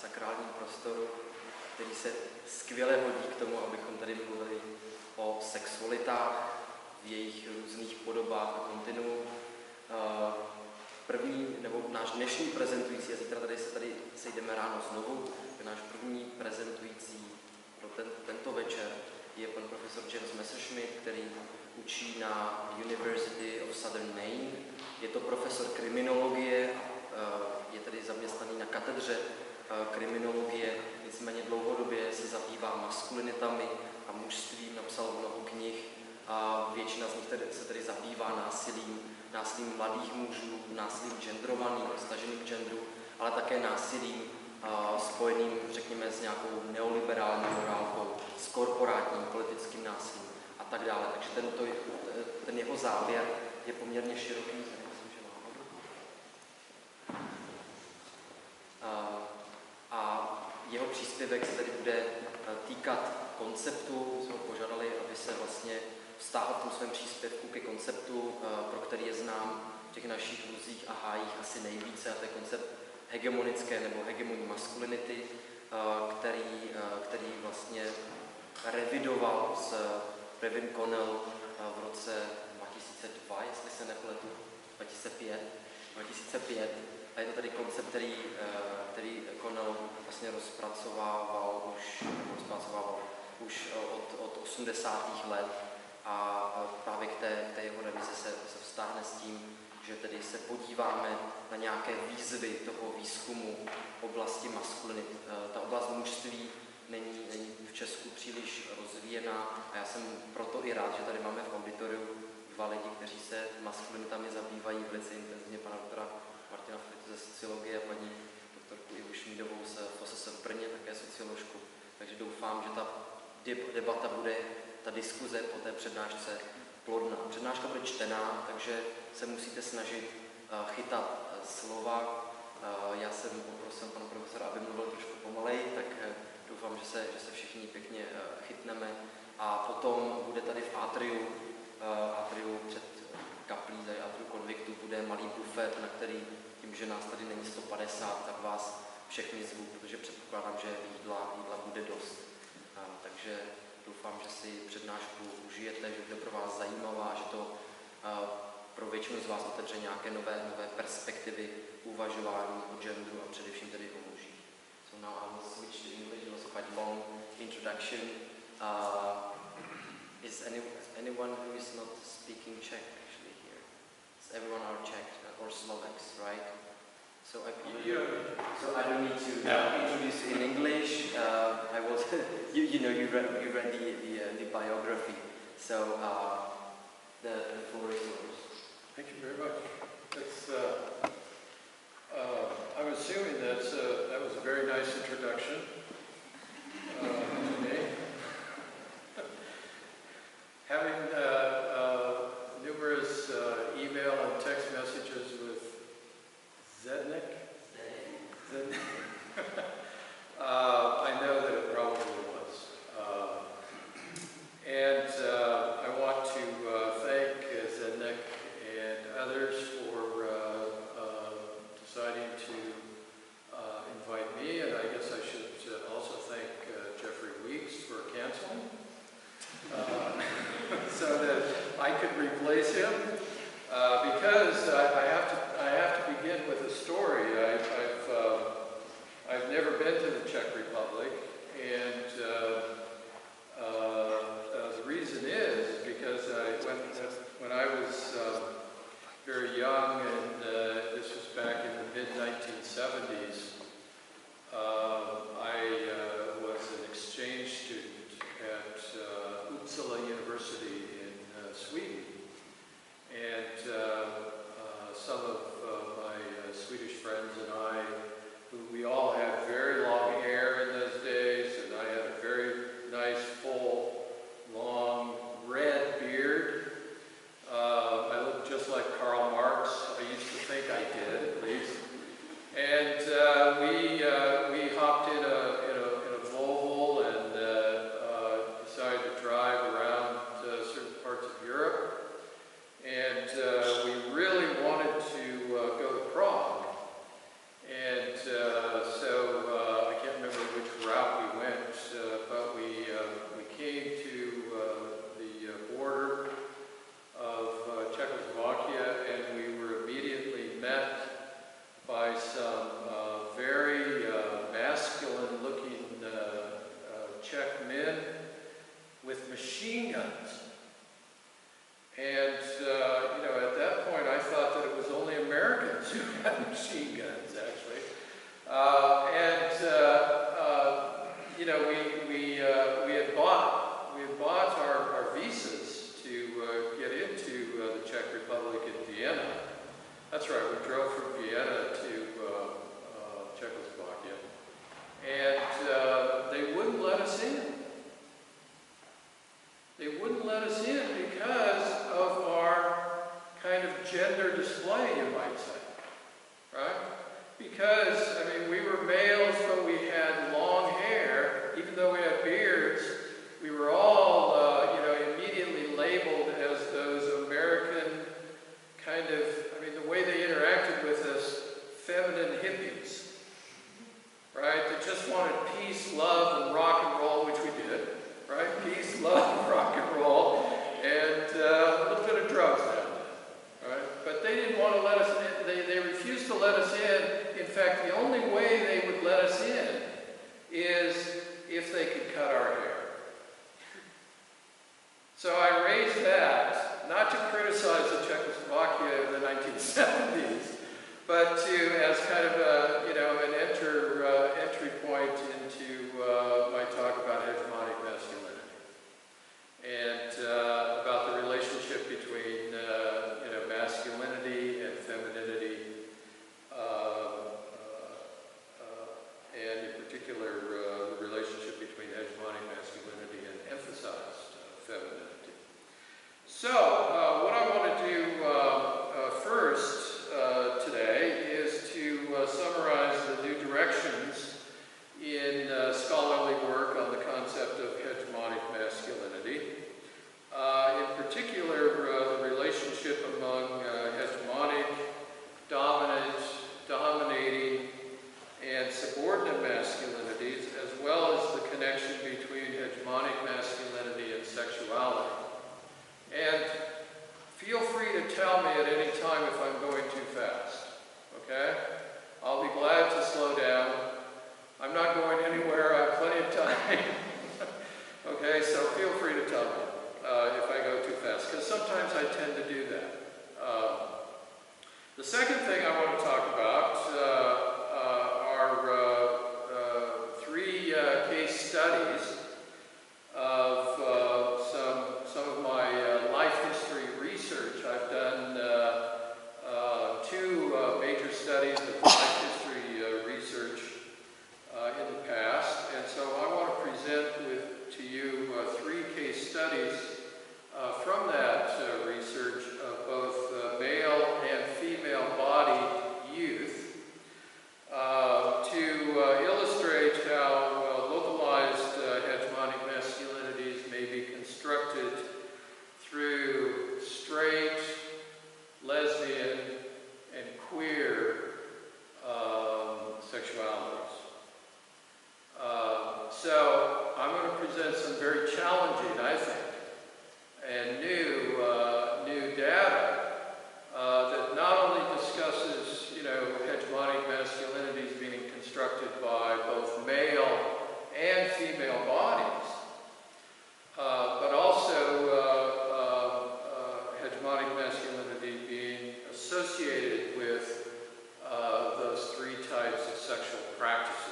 sakrálním prostoru, který se skvěle hodí k tomu, abychom tady mluvili o sexualitách v jejich různých podobách a kontinuu. První, nebo náš dnešní prezentující, a zítra tady se sejdeme ráno znovu, tak náš první prezentující pro tento večer je pan profesor James Messerschmidt, který učí na University of Southern Maine. Je to profesor kriminologie, je tedy zaměstnaný na katedře kriminologie, nicméně dlouhodobě se zabývá maskulinitami a mužstvím, napsal mnoho knih a většina z nich se tedy zabývá násilím mladých mužů, násilím genderovaným, staženým k genderu, ale také násilím spojeným, řekněme, s nějakou neoliberální morálkou, s korporátním politickým násilím a tak dále. Takže ten jeho záběr je poměrně široký. A jeho příspěvek se tedy bude týkat konceptu. Jsme ho požádali, aby se vlastně vztáhl v tom svém příspěvku ke konceptu, pro který je znám v těch našich luzích a hájích asi nejvíce, a to je koncept hegemonické nebo hegemonní maskulinity, který vlastně revidoval s Brevin Connell v roce 2002, jestli se nepletu, 2005. A je to tady koncept, který Connell vlastně rozpracovával už od 80. let, a právě k té jeho revizi se vztáhne s tím, že tedy se podíváme na nějaké výzvy toho výzkumu oblasti maskulinit. Ta oblast mužství není v Česku příliš rozvíjená a já jsem proto i rád, že tady máme v auditoriu dva lidi, kteří se maskulinitami zabývají velice intenzivně, pana doktora Martina Fritu ze sociologie a paní doktorku Ivu Šmídovou z FOSS v Brně, také socioložku. Takže doufám, že ta debata bude, ta diskuze po té přednášce plodná. Přednáška bude čtená, takže se musíte snažit chytat slova. Já jsem poprosil pana profesora, aby mluvil trošku pomaleji, tak doufám, že se všichni pěkně chytneme. A potom bude tady v atriu před kaplí, tady atriu konviktu, bude malý bufet, na který, tím, že nás tady není 150, tak vás všechny zvu, protože předpokládám, že jídla bude dost. Takže doufám, že si přednášku užijete, že bude pro vás zajímavá, že to pro většinu z vás otevře nějaké nové perspektivy uvažování o genderu a především tedy o mužích. So now I will switch to English. It was quite a long introduction. Is anyone who is not speaking Czech actually here? Is everyone are Czech or Slovaks, right? So I don't need to introduce in English. I was, you read the biography. So the floor is yours. Thank you very much. I'm assuming that was a very nice introduction to me. Having numerous email and text messages with Zednik? I know that it probably was. And I want to thank Zednik and others for deciding to invite me, and I guess I should also thank Jeffrey Weeks for canceling, so that I could replace him. Because I have to begin with a story. I've never been to the Czech Republic, and the reason is because when I was very young, and this was back in the mid-1970s, I was an exchange student at Uppsala University in Sweden. And some of my Swedish friends and I, we all had very long hair in those days, and I had Czech men with machine guns. And, at that point I thought that it was only Americans who had machine guns, actually. We had bought our visas to get into the Czech Republic in Vienna. That's right, we drove from Vienna to Czechoslovakia. And they wouldn't let us in. They wouldn't let us in because of our kind of gender display, you might say, right? Because, we were males, but we had long hair. Even though we had beards, we were all, immediately labeled as those American kind of, the way they interacted with us, feminine hippies, right? That just wanted peace, love, and rock and roll, which we did. Right? Peace, love, rock and roll, and a little bit of drugs now and then. Right? But they didn't want to let us in. They refused to let us in. In fact, the only way they would let us in is if they could cut our hair. So I raised that, not to criticize the Czechoslovakia of the 1970s, but as kind of an entry point into my talk about hegemonic masculinity and about the relationship between masculinity and femininity, and in particular the relationship between hegemonic masculinity and emphasized femininity. So what I want to do first today is to summarize the new directions in scholarly work on the concept of hegemonic masculinity. In particular, the relationship among hegemonic, dominant, dominating, and subordinate masculinities, as well as the connection between hegemonic masculinity and sexuality. And feel free to tell me at any time if I'm going too fast, okay? I'll be glad to slow down. I'm not going anywhere, I have plenty of time. Okay, so feel free to tell me if I go too fast, because sometimes I tend to do that. The second thing I want to talk about are three case studies of some of my life history research. I've done two major studies of life history research in the past, and so I want to present to you three case studies from that research of both male and female bodied youth to illustrate how localized hegemonic masculinities may be constructed through straight, lesbian, and queer sexualities. So I'm going to present some very challenging, I think, and new data that not only discusses, hegemonic masculinities being constructed by both male and female bodies, but also hegemonic masculinity being associated with those three types of sexual practices.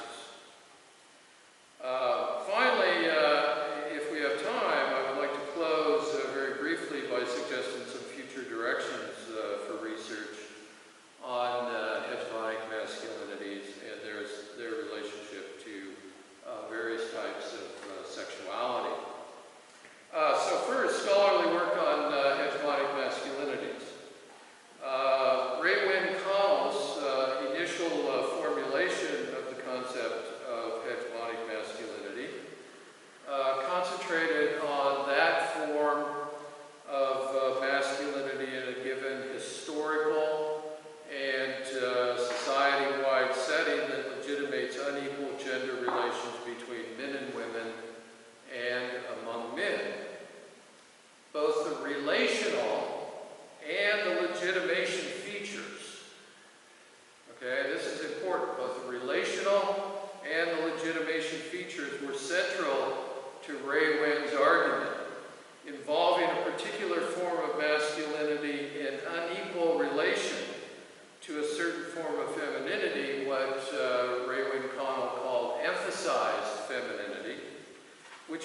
Finally, if we have time, I would like to close very briefly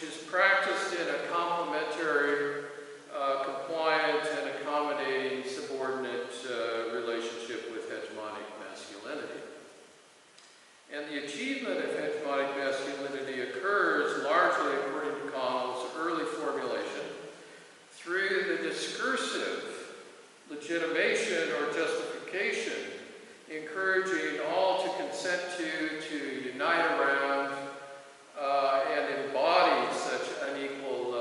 which is practiced in a complementary, compliant, and accommodating subordinate relationship with hegemonic masculinity. And the achievement of hegemonic masculinity occurs largely, according to Connell's early formulation, through the discursive legitimation or justification, encouraging all to consent to unite around, and embody such unequal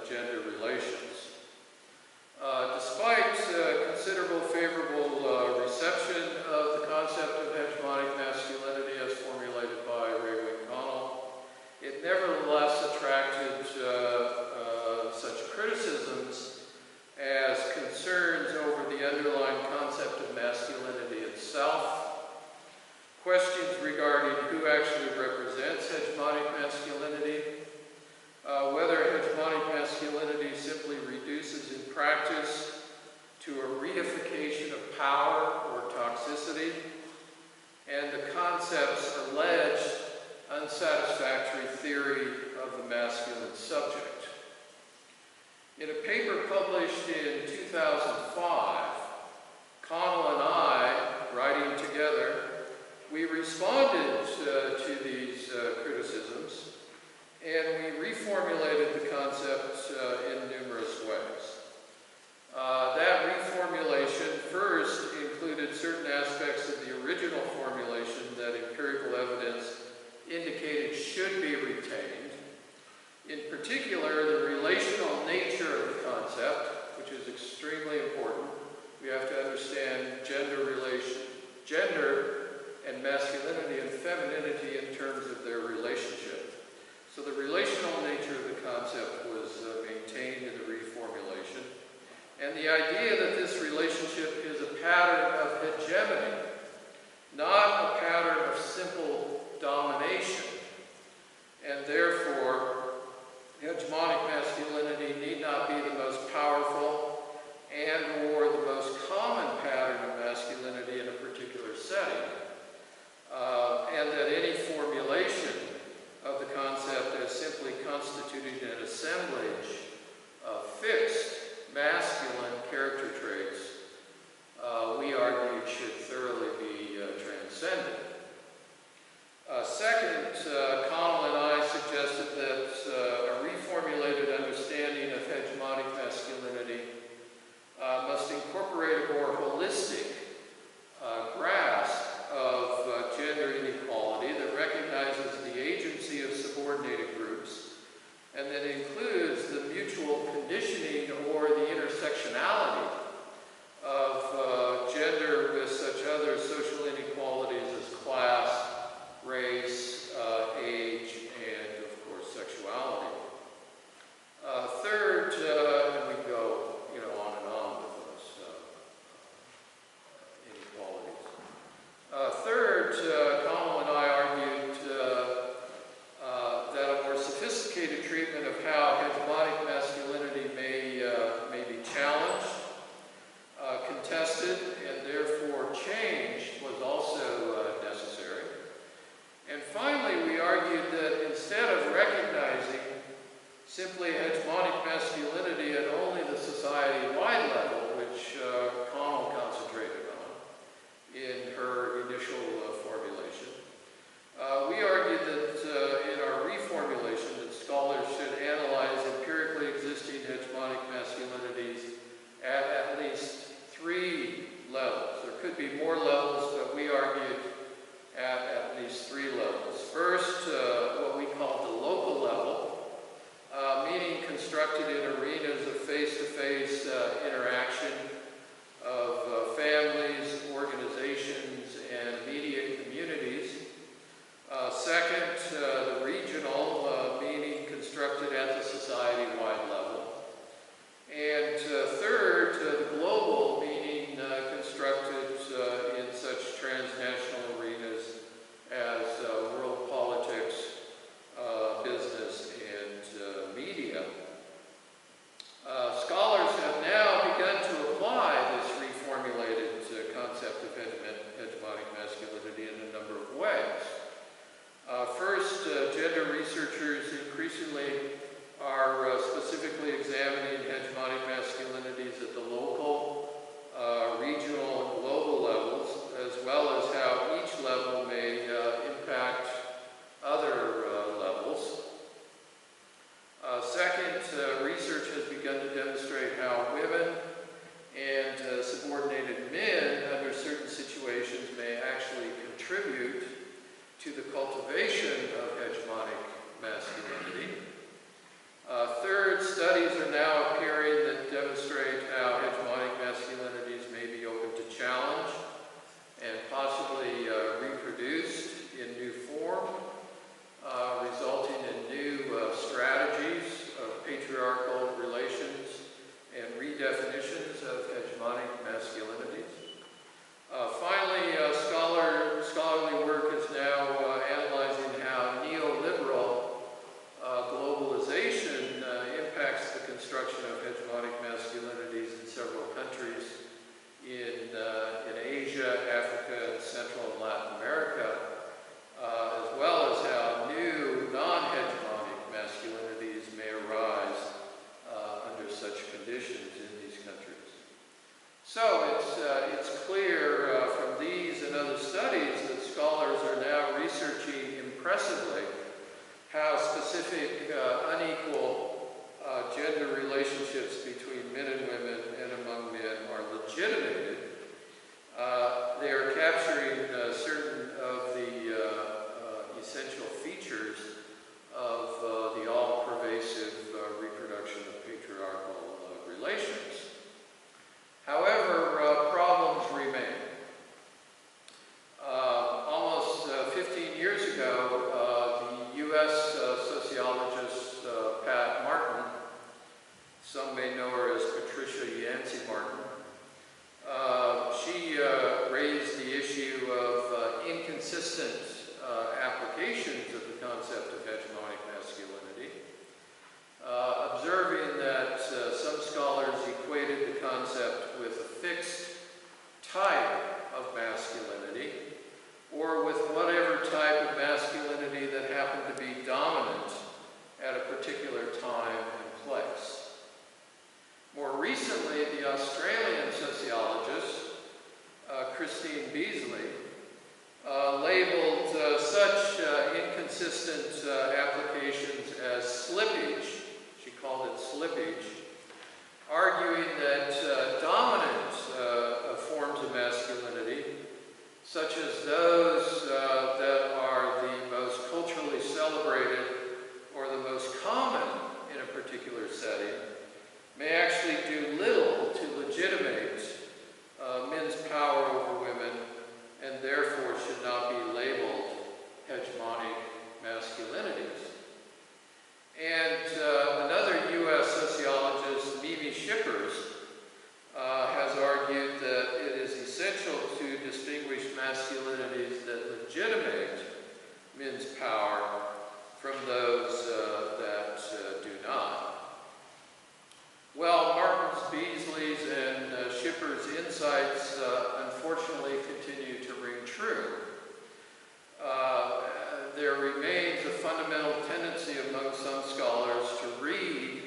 gender relations. Despite considerable favorable reception of the concept of hegemonic masculinity as formulated by Ray Connell, it nevertheless attracted such criticisms as concerns over the underlying concept of masculinity itself, questions regarding who actually represents hegemonic masculinity, whether hegemonic masculinity simply reduces in practice to a reification of power or toxicity, and the concept's alleged unsatisfactory theory of the masculine subject. In a paper published in 2005, Connell and I, writing together, we responded to these criticisms, and we reformulated the concept in numerous ways. That reformulation first included certain aspects of the original formulation that empirical evidence indicated should be retained. In particular, the relational nature of the concept, which is extremely important. We have to understand gender and masculinity and femininity in terms of their relationship. So the relational nature of the concept was maintained in the reformulation. And the idea that this relationship is a pattern of hegemony, not a pattern of simple domination, and therefore hegemonic masculinity need not be the most powerful and or the most common pattern of masculinity in a particular setting, and that any formulation of the concept as simply constituting an assemblage of fixed masculine character traits, we argued should thoroughly be transcended. Second, Connell and I suggested that a reformulated understanding of hegemonic masculinity must incorporate a more holistic grasp of gender inequality that recognizes the agency of subordinated groups and that includes the mutual conditioning or the intersectionality of gender with such other social inequalities as class, race, age, and of course sexuality. Third, and we go on and on with those inequalities. Third, Connell and I argued that a more sophisticated treatment of how hegemonic masculinity may be challenged, contested, and therefore changed was also necessary. And finally, we argued that instead of recognizing simply hegemonic masculinity at only the society-wide level, which Connell concentrated on in her initial formulation, we argued that in our reformulation that scholars should analyze empirically existing hegemonic masculinities at least 3 levels. There could be more levels, but we argued at least 3 levels. First, what we call the local level, meaning constructed in arenas of face-to-face interaction of families, organizations, and immediate communities. Second, the regional, meaning constructed at the society-wide level. And third, the global, meaning constructed in such transnational arenas as world politics, business, and media. Scholars have now construction of hegemonic masculinities in several countries in Asia, Africa, and Central and Latin America, as well as how new non-hegemonic masculinities may arise under such conditions in these countries. So it's clear from these and other studies that scholars are now researching impressively how specific unequal gender relationships between men and women and among men are legitimated. They are capturing certain of the essential features of the all-pervasive reproduction of patriarchal relations. However, problems remain. Almost 15 years ago, the U.S. sociologist Pat Martin, some may know her as Patricia Yancey Martin, she raised the issue of inconsistent applications of the concept of hegemonic masculinity, observing that some scholars equated the concept with a fixed type of masculinity, or with whatever type of masculinity that happened to be dominant at a particular time and place. More recently, the Australian sociologist, Christine Beazley, labeled such inconsistent applications as slippage. She called it slippage, arguing that dominant forms of masculinity, such as those that are the most culturally celebrated or the most common in a particular setting, may actually do little to legitimate men's power over women, and therefore should not be labeled hegemonic masculinities. And another U.S. sociologist, Mimi Shippers, has argued that it is essential to distinguish masculinities that legitimate men's power from those that do not. Well, Martin's, Beazley's, and Shippers' insights unfortunately continue to ring true. There remains a fundamental tendency among some scholars to read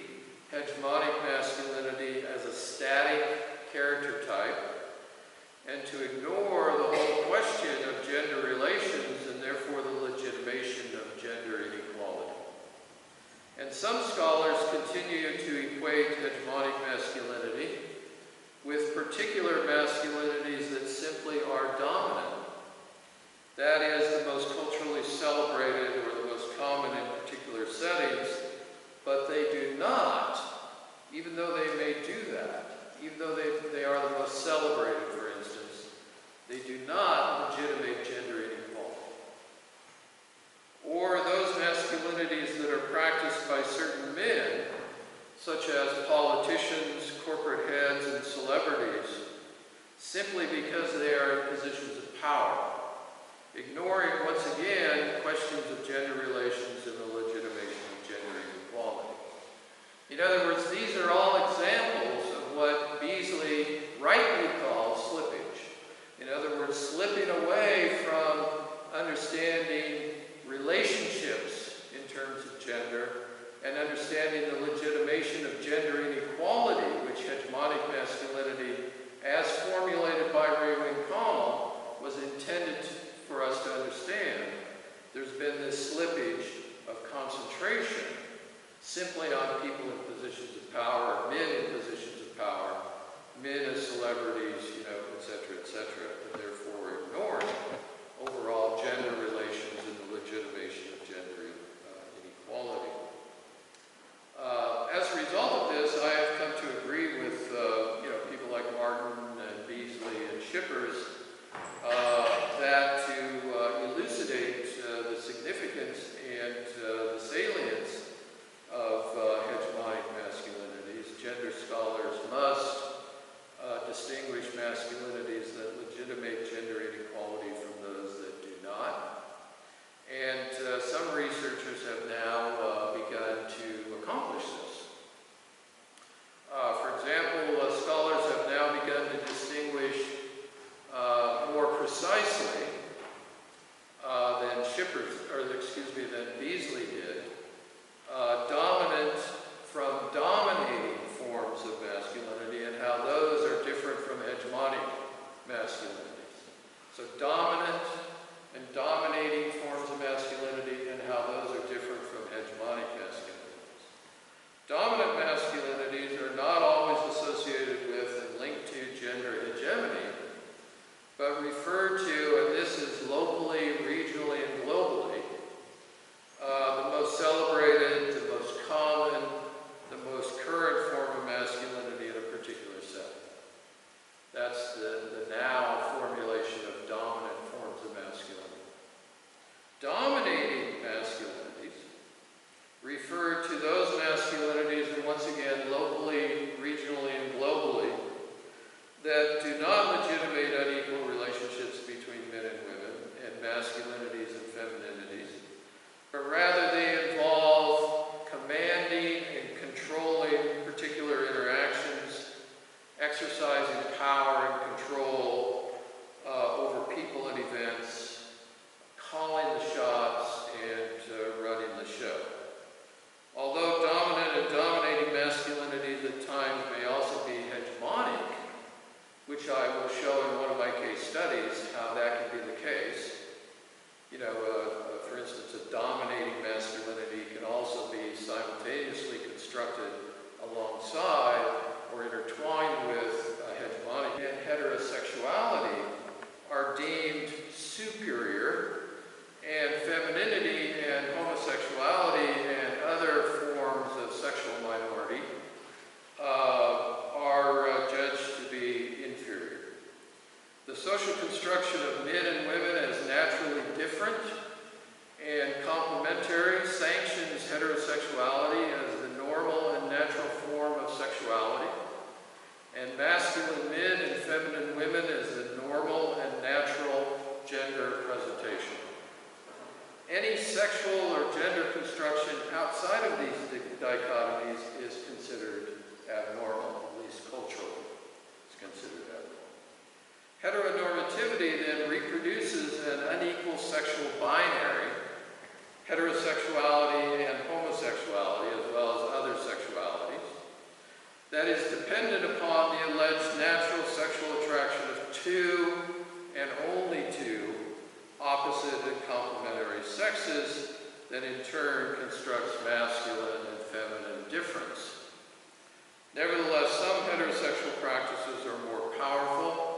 hegemonic masculinity as a static character type and to ignore the whole question of gender relations and therefore the legitimation of gender inequality. And some scholars continue to equate hegemonic masculinity with particular masculinities that simply are dominant. That is, the most culturally celebrated or the most common in particular settings, but they do not, even though they may do that, even though they are the most celebrated, for instance, they do not legitimate gender inequality. Or those masculinities that are practiced by certain men, such as politicians, corporate heads, and celebrities, simply because they are in positions of power, ignoring, once again, questions of gender relations and the legitimation of gender inequality. In other words, these are all examples of what Beazley rightly calls slippage. In other words, slipping away from understanding relationships in terms of gender and understanding the legitimation of gender inequality, which hegemonic masculinity, as formulated by Raywin Connell, was intended for us to understand. There's been this slippage of concentration simply on people in positions of power, men in positions of power, men as celebrities, etc., and therefore ignoring overall gender relations and the legitimation of gender inequality. As a result of this, I have come to agree with people like Martin and Beazley and Shippers that to elucidate the significance and the salience of hegemonic masculinities, gender scholars must distinguish masculinities that legitimate exercising power and control over people and events, calling the shots, and running the show. Although dominant and dominating masculinities at times may also be hegemonic, which I will show in one of my case studies how that can be the case. You know, for instance, a dominating masculinity can also be simultaneously constructed alongside or intertwined with hegemonic, and heterosexuality are deemed superior, and femininity and homosexuality and other forms of sexual minority are judged to be inferior. The social construction of men and women as naturally different and complementary sanctions heterosexuality as the normal and natural form of sexuality, and masculine men and feminine women as the normal and natural gender presentation. Any sexual or gender construction outside of these dichotomies is considered abnormal, at least culturally it's considered abnormal. Heteronormativity then reproduces an unequal sexual binary, heterosexuality and homosexuality, as well as other sexualities, that is dependent upon the alleged natural sexual attraction of two and only two opposite and complementary sexes that in turn constructs masculine and feminine difference. Nevertheless, some heterosexual practices are more powerful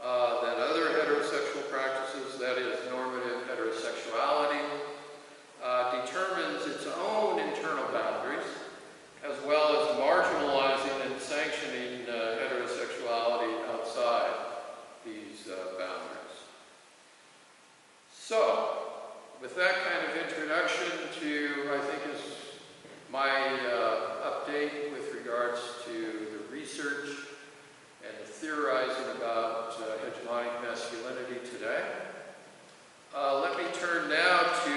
than other heterosexual practices. That is, normative heterosexuality determines its own internal boundaries, as well as marginalizing and sanctioning heterosexuality outside these boundaries. So, with that kind of introduction to, I think, is my update with regards to the research and the theorizing about hegemonic masculinity today. Let me turn now to,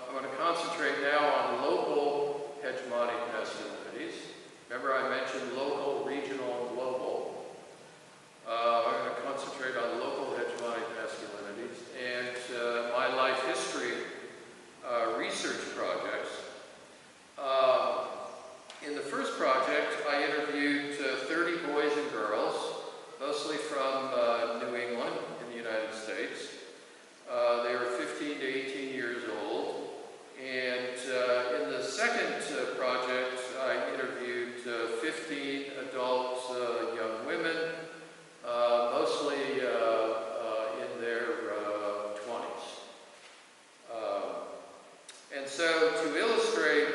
I'm going to concentrate now on local hegemonic masculinities. Remember I mentioned local, regional, and global. I'm going to concentrate on local hegemonic masculinities and my life history research projects. In the first project, I interviewed 30 boys and girls, mostly from New England in the United States. They were 15 to 18 years old. And in the second project, I interviewed 15 adult young women, mostly in their 20s. And so to illustrate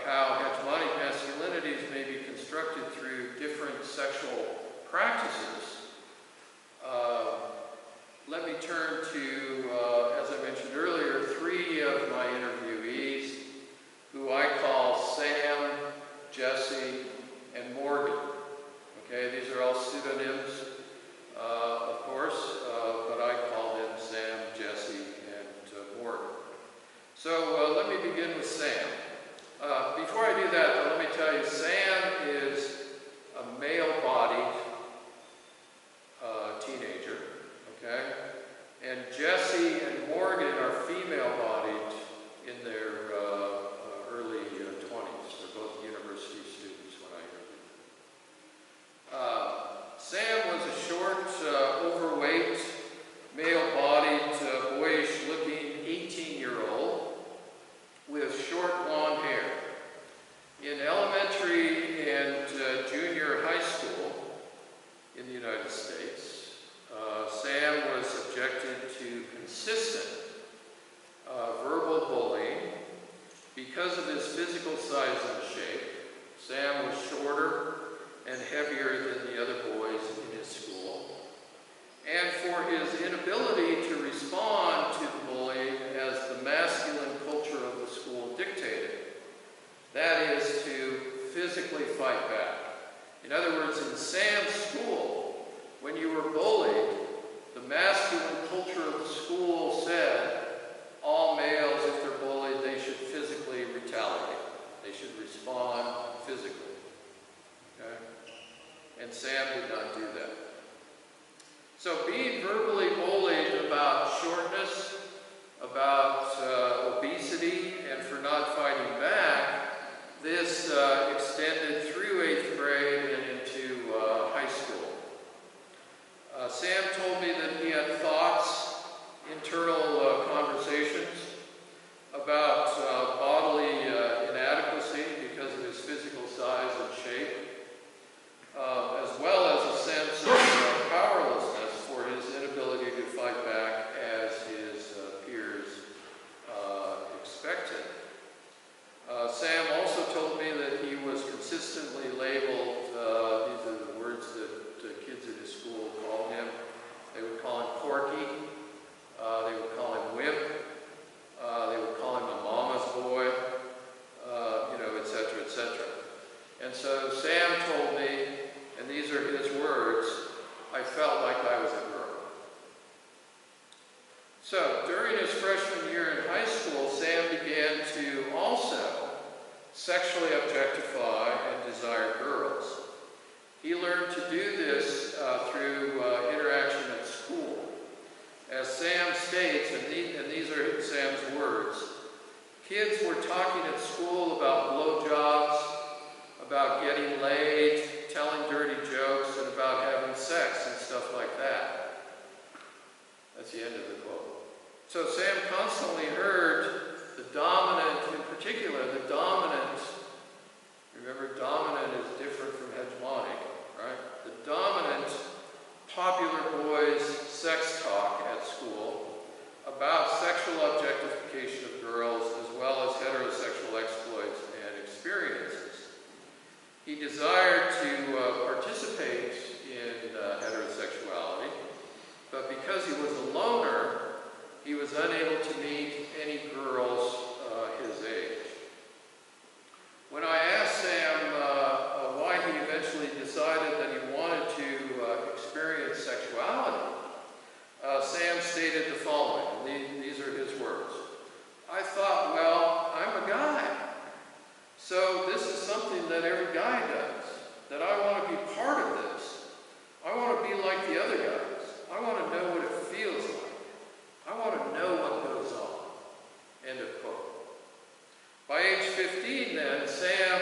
how hegemonic masculinities may be constructed through different sexual practices, let me turn to, as I mentioned earlier, three of my interviewees, who I call Sam, Jesse, and Morgan. Okay, these are all pseudonyms, of course, but I call them Sam, Jesse, and Morgan. So let me begin with Sam. Before I do that, though, let me tell you, Sam is a male-bodied teenager, okay? And Jesse and Morgan are female-bodied in their early 20s. They're both university students when I interviewed them. Sam was a short, overweight, male-bodied, boyish-looking 18-year-old with short blonde hair. In elementary and junior high school in the United States, Sam was subjected to consistent verbal bullying because of his physical size and shape. Sam was shorter and heavier than the other boys in his school, and for his inability to respond to the bullying as the masculine culture of the school dictated. That is, to physically fight back. In other words, in Sam's school, when you were bullied, the masculine culture of the school said all males, if they're bullied, they should physically retaliate. They should respond physically. Okay? and Sam did not do that. So being verbally bullied about shortness, about obesity, and for not fighting back, this extended through 8th grade and into high school. Sam told me that he had thoughts, internal conversations about bodily inadequacy because of his physical size and shape, as well as a sense of powerlessness for his inability to fight back as his peers expected. Sam also told me that he was consistently labeled, these are the words that kids at his school called him. They would call him Corky, they would call him Wimp, they would call him a mama's boy, etc., etc. And so Sam told me, and these are his words, I felt like I was a girl. So during his freshman year in high school, Sam began to also sexually objectify and desire girls. He learned to do this through interaction at school. As Sam states, and these are Sam's words, kids were talking at school about blowjobs, about getting laid, telling dirty jokes, and about having sex and stuff like that. That's the end of the quote. So Sam constantly heard the dominant, in particular, the dominant, remember dominant is different from hegemonic, right? The dominant popular boys' sex talk at school about sexual objectification of girls as well as heterosexual exploits and experiences. He desired to participate in heterosexuality, but because he was a loner, he was unable to meet any girls his age. When I asked Sam why he eventually decided that he wanted to experience sexuality, Sam stated the following, and these are his words. I thought, well, I'm a guy, so this is something that every guy does, that I want to be part of this. I want to be like the other guys. I want to know what it feels like. I want to know what goes on. End of quote. By age 15 then, Sam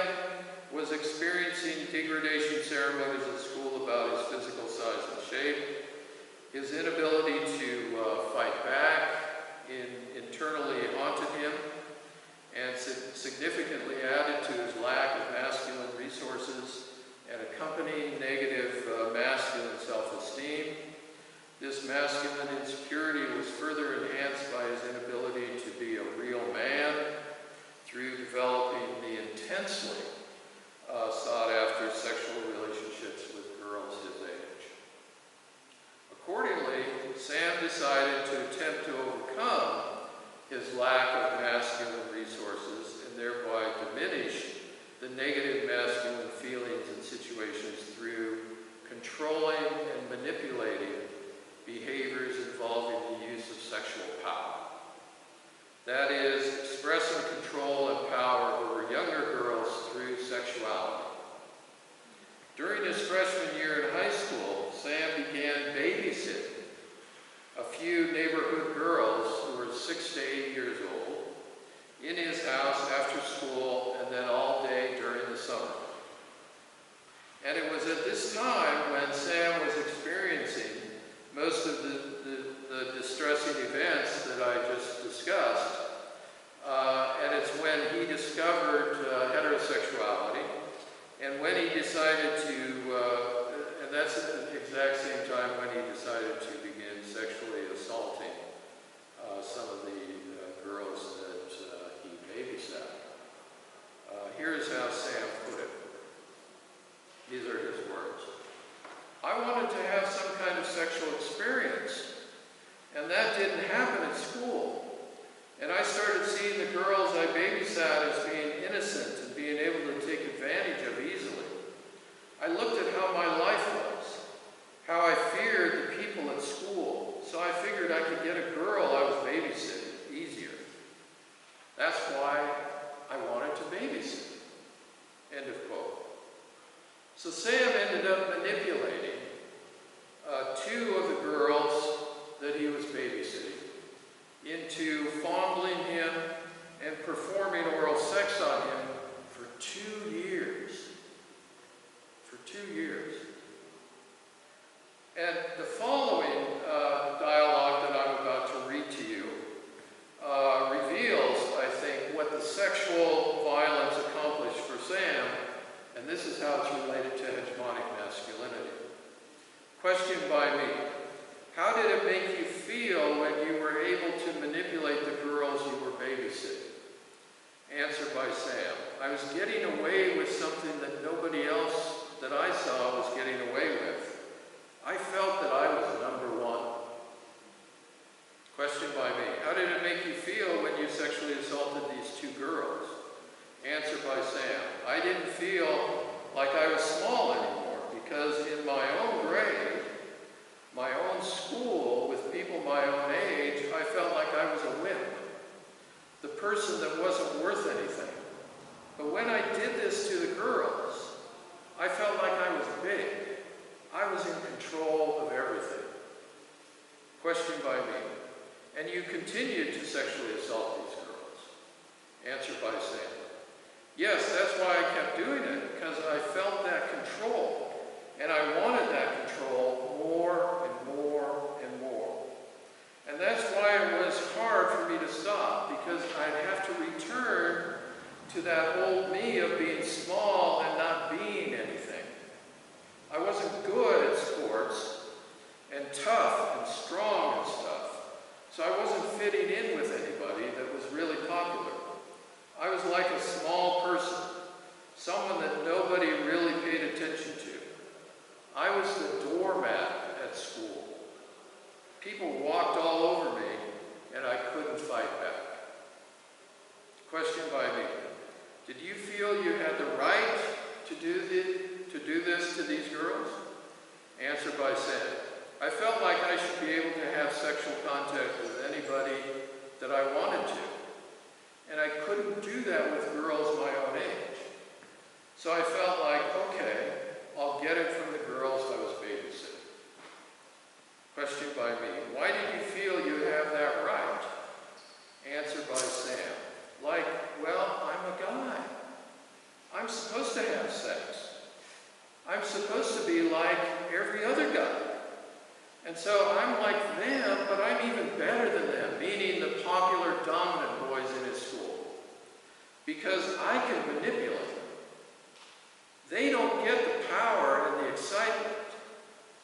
was experiencing degradation ceremonies at school about his physical size and shape. His inability to fight back internally haunted him and significantly added to his lack of masculine resources and accompanying negative masculine self-esteem. This masculine insecurity was further enhanced by his inability to be a real man through developing the intensely sought-after sexual relationships with girls his age. Accordingly, Sam decided to attempt to overcome his lack of masculine resources and thereby diminish the negative masculine feelings and situations through controlling and manipulating behaviors involving the use of sexual power. That is, expressing control and power over younger girls through sexuality. During his freshman year in high school, Sam began babysitting a few neighborhood girls who were 6 to 8 years old in his house after school and then all day during the summer. And it was at this time when Sam was experiencing most of the distressing events that I just discussed. And it's when he discovered heterosexuality, and when he decided to, and that's at the exact same time when he decided to begin sexually assaulting some of the girls that he babysat. Here's how Sam put it. These are his words. I wanted to have some kind of sexual experience, and that didn't happen at school. And I started seeing the girls I babysat as being innocent and being able to take advantage of easily. I looked at how my life was, how I feared the people at school, so I figured I could get a girl I was babysitting easier. That's why I wanted to babysit. End of quote. So Sam ended up manipulating two of the girls that he was babysitting into fondling him and performing oral sex on him for 2 years. For 2 years. And the following dialogue that I'm about to read to you reveals, I think, what the sexual violence accomplished for Sam, and this is how it's related to hegemonic masculinity. Question by me. How did it make you feel when you were able to manipulate the girls you were babysitting? Answer by Sam. I was getting away with something that nobody else that I saw was getting away with. I felt that I was number one. Question by me. How did it make you feel when you sexually assaulted these two girls? Answer by Sam. I didn't feel like I was small anymore because in my own grade, my own school, with people my own age, I felt like I was a wimp, the person that wasn't worth anything. But when I did this to the girls, I felt like I was big. I was in control of everything. Question by me. And you continued to sexually assault these girls? Answer by Sam. Yes, that's why I kept doing it, because I felt that control. And I wanted that control more and more and more. And that's why it was hard for me to stop, because I'd have to return to that old me of being small and not being anything. I wasn't good at sports and tough and strong and stuff, so I wasn't fitting in with anybody that was really popular. I was like a small person, someone that nobody really paid attention to. I was the doormat at school. People walked all over me, and I couldn't fight back. Question by me. Did you feel you had the right to do this to these girls? Answer by Sam. I felt like I should be able to have sexual contact with anybody that I wanted to. And I couldn't do that with girls my own age. So I felt like, okay, I'll get it from the girls I was babysitting. Question by me. Why did you feel you have that right? Answer by Sam. Like, well, I'm a guy. I'm supposed to have sex. I'm supposed to be like every other guy. And so I'm like them, but I'm even better than them, meaning the popular dominant boys in his school. Because I can manipulate them. They don't get the power and the excitement.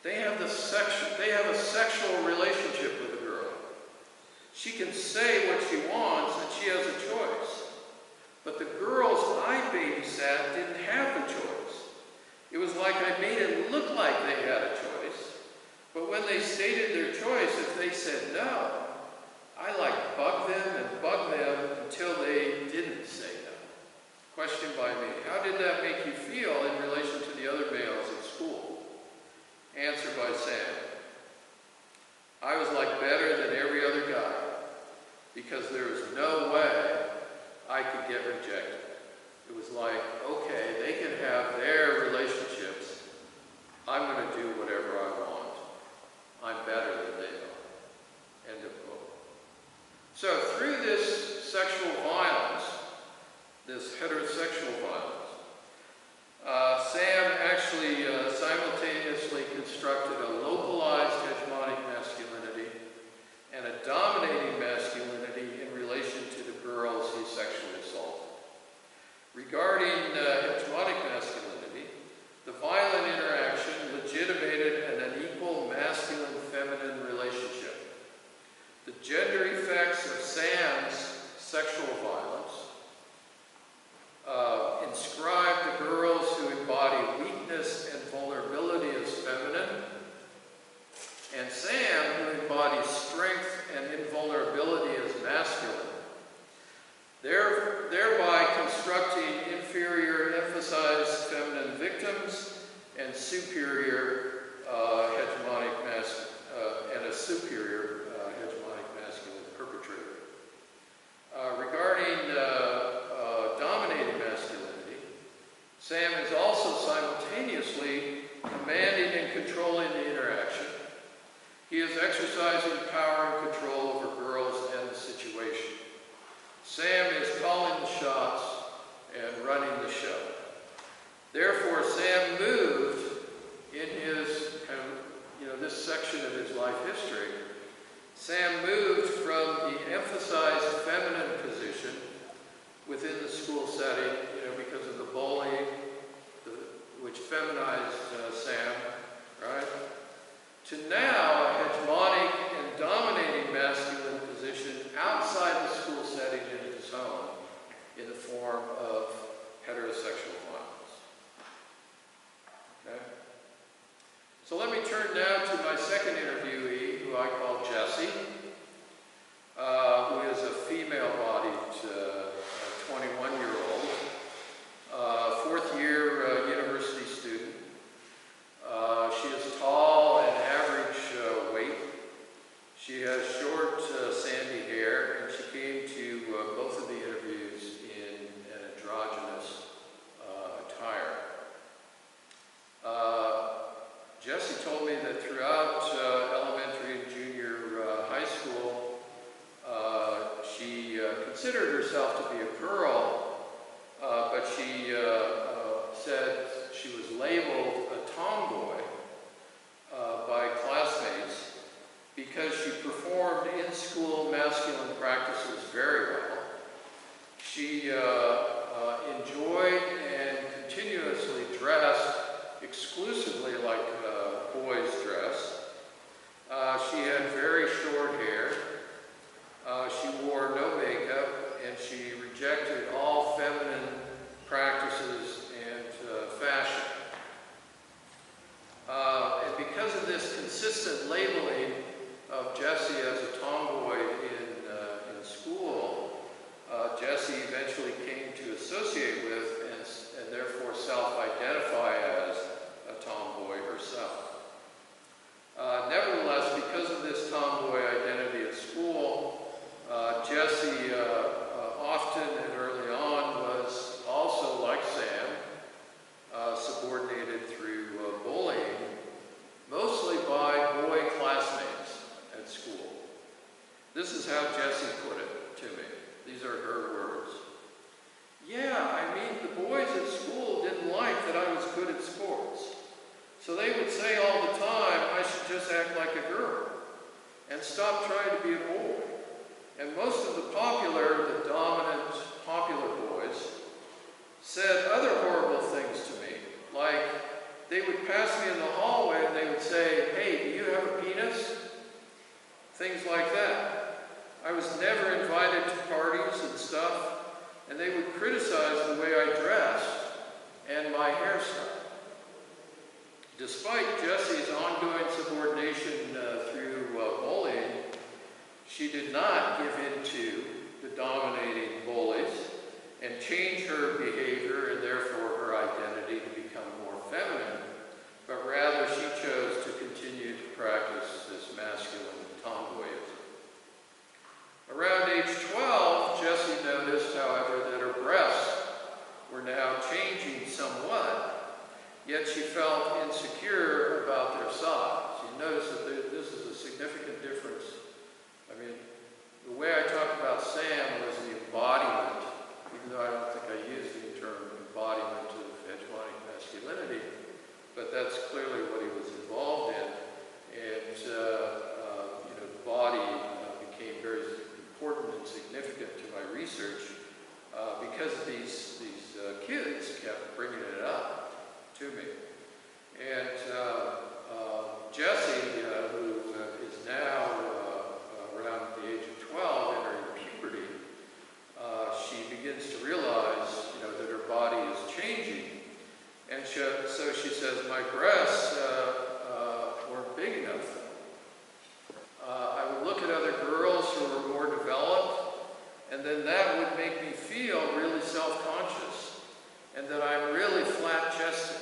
They have a sexual relationship with a girl. She can say what she wants and she has a choice. But the girls I babysat didn't have the choice. It was like I made it look like they had a choice. But when they stated their choice, if they said no, I bugged them until they didn't say no. Question by me. How did that make you feel in relation to the other males at school? Answer by Sam. I was like better than every other guy because there was no way I could get rejected. It was like, okay, they can have their relationships. I'm going to do whatever I want. I'm better than they are. End of quote. So through this sexual violence, this heterosexual violence, Sam actually simultaneously constructed a localized hegemonic masculinity and a dominating masculinity in relation to the girls he sexually assaulted. Regarding hegemonic masculinity, the violent interaction legitimated an unequal masculine-feminine relationship. The gender effects of Sam's sexual violence inscribed the girls who embody weakness and vulnerability as feminine, and Sam who embodies strength and invulnerability as masculine, thereby constructing inferior emphasized feminine victims and superior hegemonic and a superior hegemonic masculine perpetrator. Regarding dominating masculinity, Sam has also simultaneously commanding and controlling the interaction. He is exercising power and control over girls and the situation. Sam is calling the shots and running the show. Therefore, Sam moved in his this section of his life history. Sam moved from the emphasized feminine position within the school setting, because of the bullying, which feminized Sam, right? To now a hegemonic and dominating masculine position outside the school setting in his home in the form of heterosexual violence. Okay? So let me turn now to my second interviewee, who I call Jessie, who is a female-bodied 21-year-old, fourth-year university student. She is tall and average weight. She has short, sandy hair, and she came to both of the interviews in an androgynous attire. Jessie told me that throughout elementary and junior high school, she considered herself to be a girl, but she said she was labeled a tomboy by classmates because she performed in-school masculine practices very well. She enjoyed and continuously dressed exclusively like boys dress. She had very short hair. She wore no makeup, and she rejected all feminine practices and fashion. And because of this consistent labeling of Jessie as a tomboy in school, Jessie eventually came to associate with and therefore self-identify as a tomboy herself. Nevertheless, because of this tomboy identity at school, Jessie often and early on was also, like Sam, subordinated through bullying, mostly by boy classmates at school. This is how Jessie put it to me. These are her words. Yeah, I mean, the boys at school didn't like that I was good at sports. So they would say all the time I should just act like a girl and stop trying to be a boy. And most of the dominant popular boys said other horrible things to me. Like, they would pass me in the hallway and they would say, "Hey, do you have a penis?" Things like that. I was never invited to parties and stuff, and they would criticize the way I dressed and my hairstyle. Despite Jessie's ongoing subordination through bullying, she did not give in to the dominating bullies and change her behavior and therefore her identity to become more feminine, but rather she chose to continue to practice this masculine tomboyism. Around age 12, Jessie noticed, however, that her breasts were now changing somewhat, yet she felt insecure about their size. You notice that this is a significant difference. I mean, the way I talked about Sam was the embodiment, even though I don't think I used the term embodiment of hegemonic masculinity, but that's clearly what he was involved in. And, the body became very important and significant to my research because these kids kept bringing it up to me. And Jessie, who is now around the age of 12, entering puberty, she begins to realize, that her body is changing. And so she says, my breasts weren't big enough. I would look at other girls who were more developed, and then that would make me feel really self-conscious, and that I'm really flat-chested.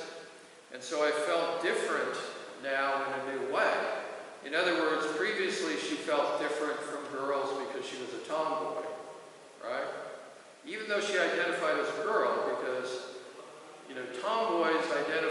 And so I felt different now in a new way. In other words, previously she felt different from girls because she was a tomboy, right? Even though she identified as a girl, because, tomboys identify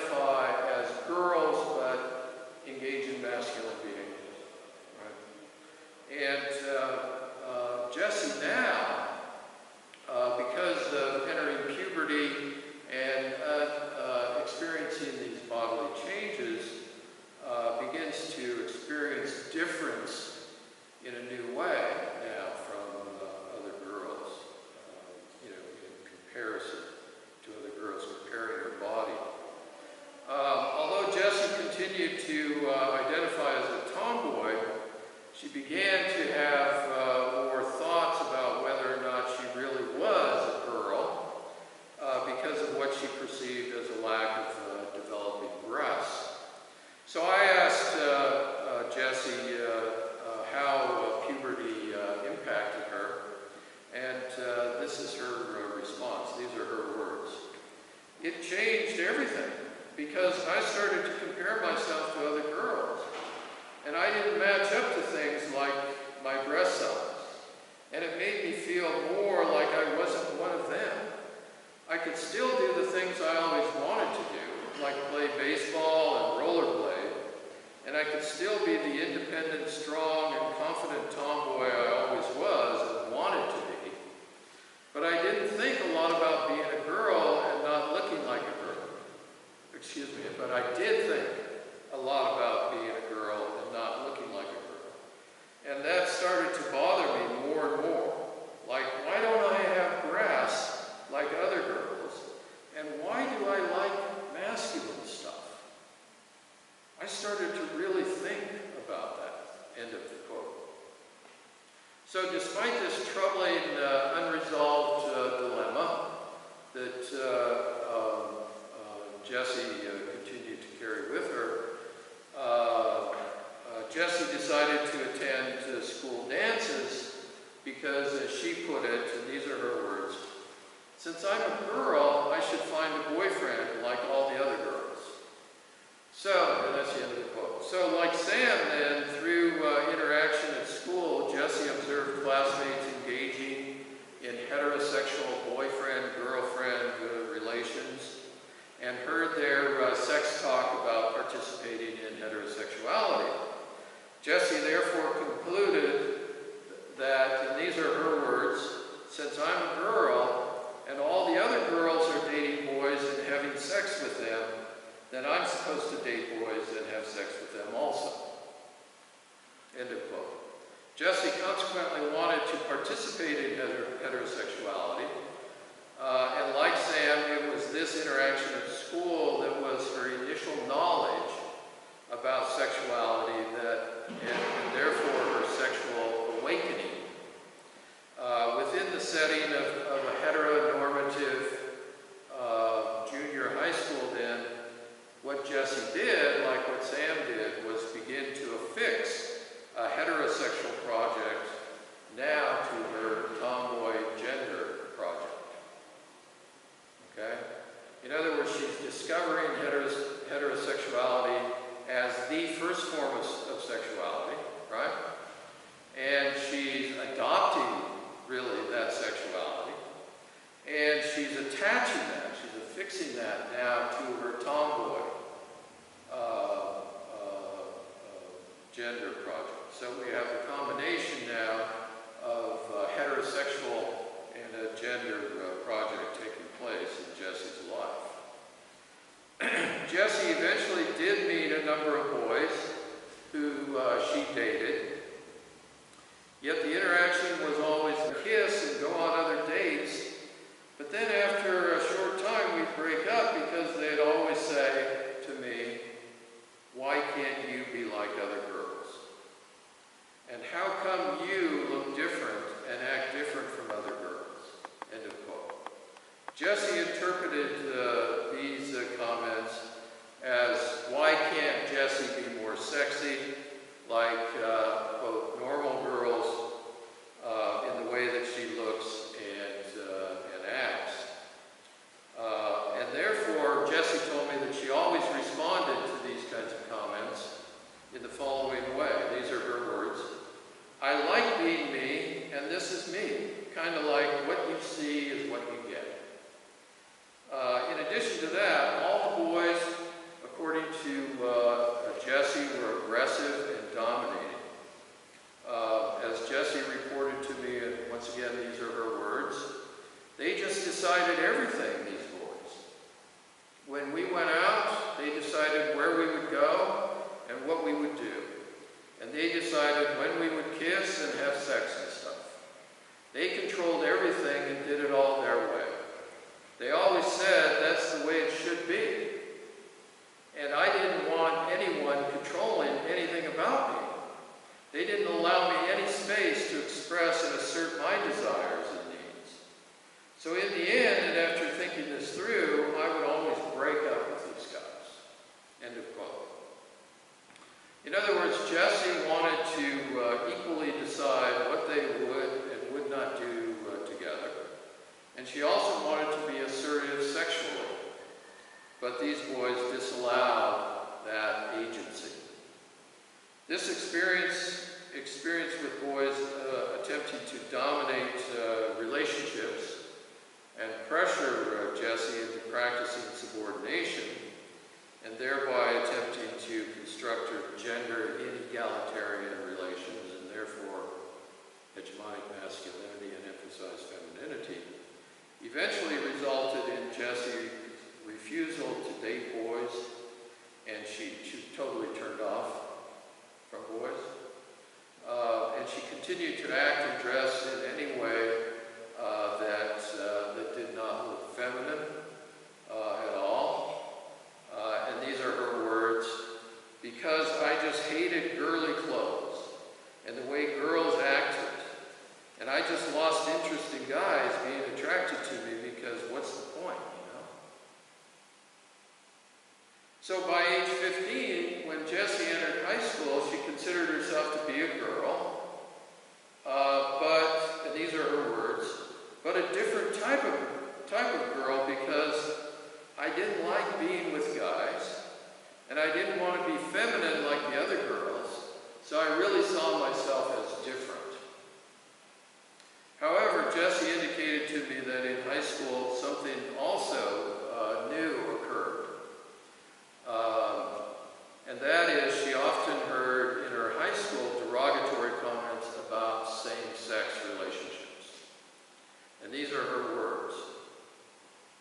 she began to have more thoughts about whether or not she really was a girl because of what she perceived as a lack of developing breasts. So I asked Jessie how puberty impacted her, and this is her response. These are her words. It changed everything because I started to compare myself to other girls, and I didn't match up to things like my breast size, and it made me feel more like I wasn't one of them. I could still do the things I always wanted to do, like play baseball and rollerblade, and I could still be the independent, strong, and confident tomboy I always was and wanted to be. But I didn't think a lot about being a girl and not looking like a girl. Excuse me, but I did think a lot about being a girl and not looking like a girl. And that started to bother me more and more. Like, why don't I have breasts like other girls? And why do I like masculine stuff? I started to really think about that. End of the quote. So despite this troubling, unresolved dilemma that Jessie continued to carry with her, Jessie decided to attend school dances because, as she put it, and these are her words, "Since I'm a girl, I should find a boyfriend like all the other girls." So, and that's the end of the quote. So, like Sam then, through interaction at school, Jessie observed classmates engaging in heterosexual boyfriend-girlfriend relations and heard their sex talk about participating in heterosexuality. Jessie therefore concluded that, and these are her words, "Since I'm a girl and all the other girls are dating boys and having sex with them, then I'm supposed to date boys and have sex with them also." End of quote. Jessie consequently wanted to participate in heterosexuality, and like Sam, it was this interaction at school that was her initial knowledge about sexuality and therefore her sexual awakening. Within the setting of a heteronormative junior high school then, what Jessie did, like what Sam did, was begin to affix a heterosexual project now to her tomboy gender project. Okay? In other words, she's discovering heterosexuality as the first form of sexuality, right? And she's adopting, really, that sexuality. And she's attaching that, she's affixing that now to her tomboy gender project. So we have the combination now of heterosexual and a gender project taking place in Jessie's life. Jessie eventually did meet a number of boys who she dated, yet the interaction was always a kiss and go on other dates, but then after a short time we'd break up because they'd always say to me, "Why can't you be like other girls? And how come you look different and act different from other girls?" End of quote. Jessie interpreted these comments as, why can't Jessie be more sexy like, quote, normal girls in the way that she looks and acts. And therefore, Jessie told me that she always responded to these kinds of comments in the following way. These are her words. "I like being me, and this is me. Kind of like what you see is what you get." In addition to that, all the boys, according to Jessie, were aggressive and dominating. As Jessie reported to me, and once again, these are her words, "They just decided everything, these boys. When we went out, they decided where we would go and what we would do. And they decided when we would kiss and have sex and stuff. They controlled everything and did it all their way. They always said that's the way it should be. And I didn't want anyone controlling anything about me. They didn't allow but these boys disallowed that agency. This experience with boys attempting to dominate relationships and pressure Jesse into practicing subordination, and thereby attempting to construct gender inegalitarian relations and therefore hegemonic masculinity and emphasize femininity, eventually resulted in Jesse's refusal to date boys, and she totally turned off from boys. And she continued to act and dress in any way that did not look feminine at all. And these are her words: "Because I just hated girly clothes and the way girls acted. And I just lost interest in guys being attracted to me because what's the point, you know?" So by age 15, when Jessie entered high school, she considered herself to be a girl, and these are her words, but a different type of girl, because I didn't like being with guys, and I didn't want to be feminine like the other girls, so I really saw myself as different. However, Jessie indicated to me that in high school something also new occurred. And that is, she often heard in her high school derogatory comments about same-sex relationships. And these are her words: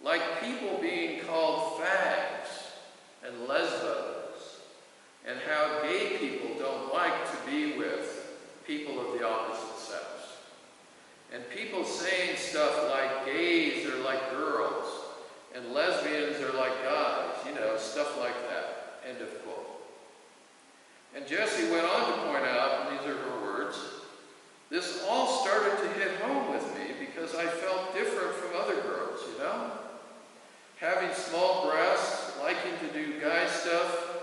"Like people being called fags and lesbos, and how gay people don't like to be with people of the opposite sex. And people saying stuff like gays are like girls, and lesbians are like guys, you know, stuff like that." End of quote. And Jessie went on to point out, and these are her words, "This all started to hit home with me because I felt different from other girls, you know? Having small breasts, liking to do guy stuff,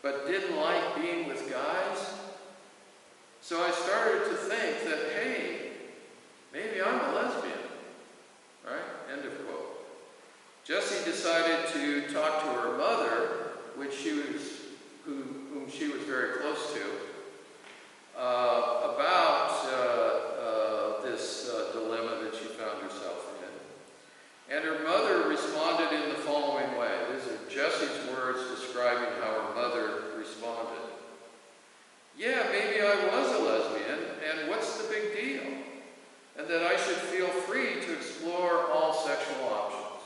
but didn't like being with guys. So I started to think that, hey, maybe I'm a lesbian." Right? End of quote. Jessie decided to talk to her mother, whom she was very close to, about this dilemma that she found herself in. And her mother responded in the following way. These are Jessie's words describing how her mother responded. "Yeah, maybe I was a lesbian, and what's the big deal? And that I should feel free to explore all sexual options.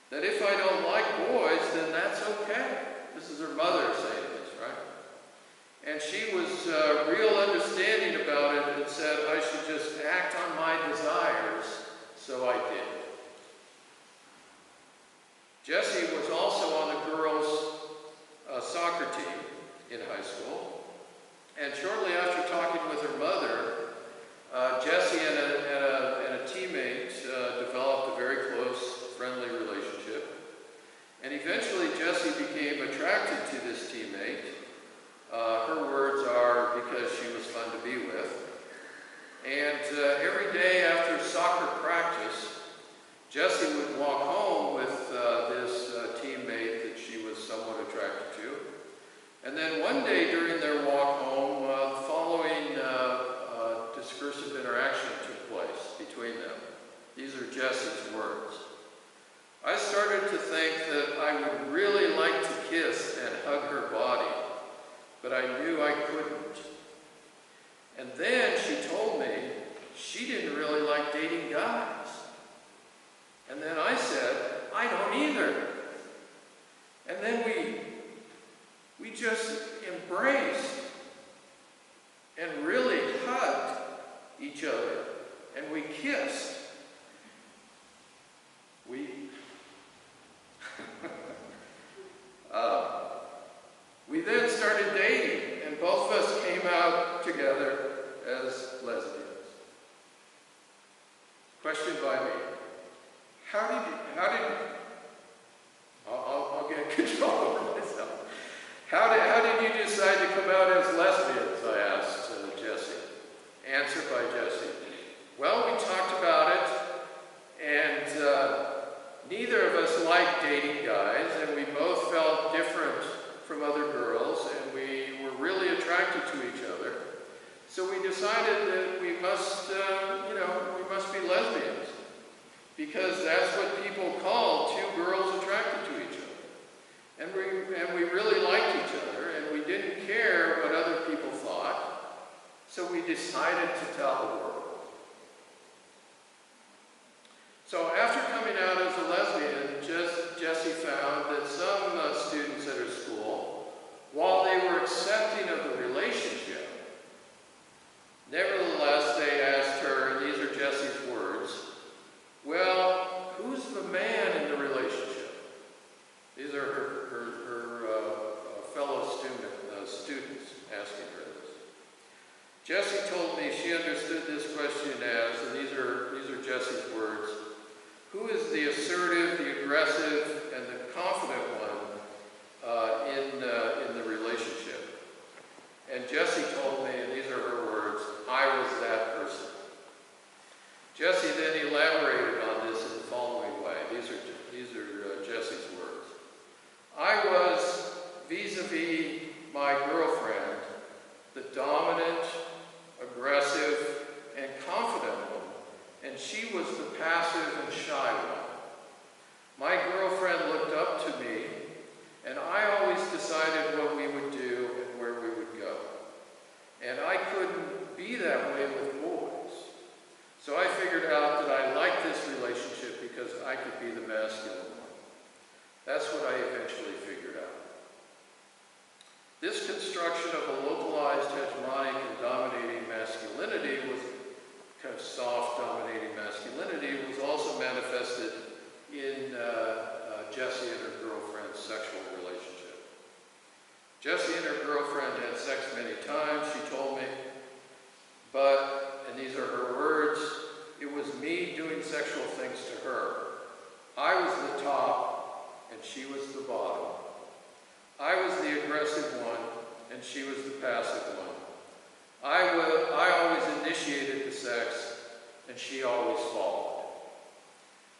That if I don't like boys, then that's okay." This is her mother saying this, right? And she was real understanding about it and said I should just act on my desires, so I did. Jessie was also on the girls' soccer team in high school, and shortly after talking with her mother, Jessie and a teammate developed a very close, friendly relationship. And eventually Jessie became attracted to this teammate. Her words are, because she was fun to be with. And every day after soccer practice, Jessie would walk home with this teammate that she was somewhat attracted to. And then one day during their walk home, the following discursive interaction took place between them. These are Jessie's words. "I started to think that I would really like to kiss and hug her body, but I knew I couldn't. And then she told me she didn't really like dating guys. And then I said, I don't either. And then we just embraced and really hugged each other, and we kissed. We then started dating, and both of us came out together as lesbians." Question by me. I'll get control over myself. How did you decide to come out as lesbians? I asked Jessie. Answer by Jessie. "Well, we talked about it, and neither of us liked dating guys, and we both felt different from other girls, and we were really attracted to each other. So we decided that we must, we must be lesbians, because that's what people call two girls attracted to each other. And we really liked each other, and we didn't care what other people thought, so we decided to tell the world. So after coming out as a lesbian, Jessie found that some students at her school, while they were accepting of the relationship, nevertheless they asked her, and these are Jessie's words, well, who's the man in the relationship? These are her fellow students asking her this. Jessie told me she understood this question as, and these are Jessie's words, who is the assertive, the aggressive, and the confident one in the relationship? And Jessie told me, and these are her words, I was that person. Jessie then elaborated on this in the following way. These are Jessie's words. I was, vis-a-vis my girlfriend, the dominant, aggressive, and confident one, and she was the passive and shy one. My girlfriend looked up to me, and I always decided what we would do and where we would go. And I couldn't be that way with boys. So I figured out that I liked this relationship because I could be the masculine one. That's what I eventually figured out. This construction of a localized, hegemonic, and dominating masculinity was kind of soft, dominating masculinity was also manifested in Jessie and her girlfriend's sexual relationship. Jessie and her girlfriend had sex many times, she told me, but, and these are her words, it was me doing sexual things to her. I was the top, and she was the bottom. I was the aggressive one, and she was the passive one. I always initiated the sex, and she always followed.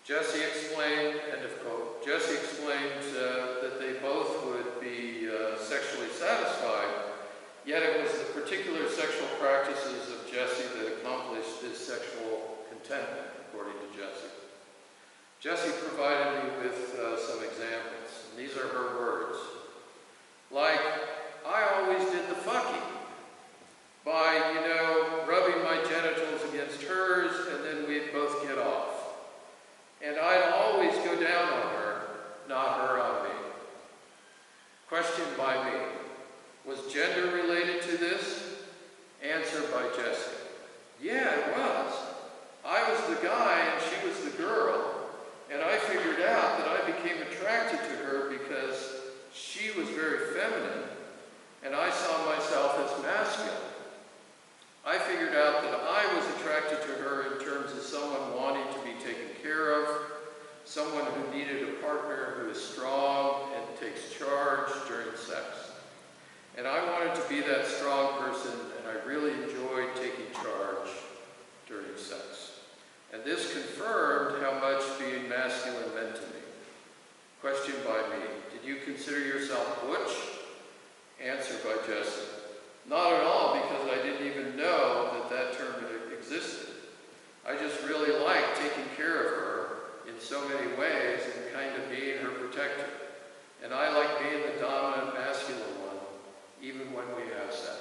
Jessie explained, end of quote, Jessie explained that they both would be sexually satisfied, yet it was the particular sexual practices of Jessie that accomplished this sexual contentment, according to Jessie. Jessie provided me with some examples, and these are her words. Like, I always did the fucking by, rubbing my genitals against hers, and then we'd both get off. And I'd always go down on her, not her on me. Question by me, was gender related to this? Answer by Jessie. Yeah, it was. I was the guy and she was the girl, and I figured out that I became attracted to her because she was very feminine, and I saw myself as masculine. I figured out that I was attracted to her in terms of someone wanting to be taken care of, someone who needed a partner who is strong and takes charge during sex. And I wanted to be that strong person, and I really enjoyed taking charge during sex. And this confirmed how much being masculine meant to me. Question by me, did you consider yourself butch? Answer by Jessie. Not at all, because I didn't even know that term existed. I just really liked taking care of her in so many ways and kind of being her protector. And I like being the dominant masculine one, even when we have sex.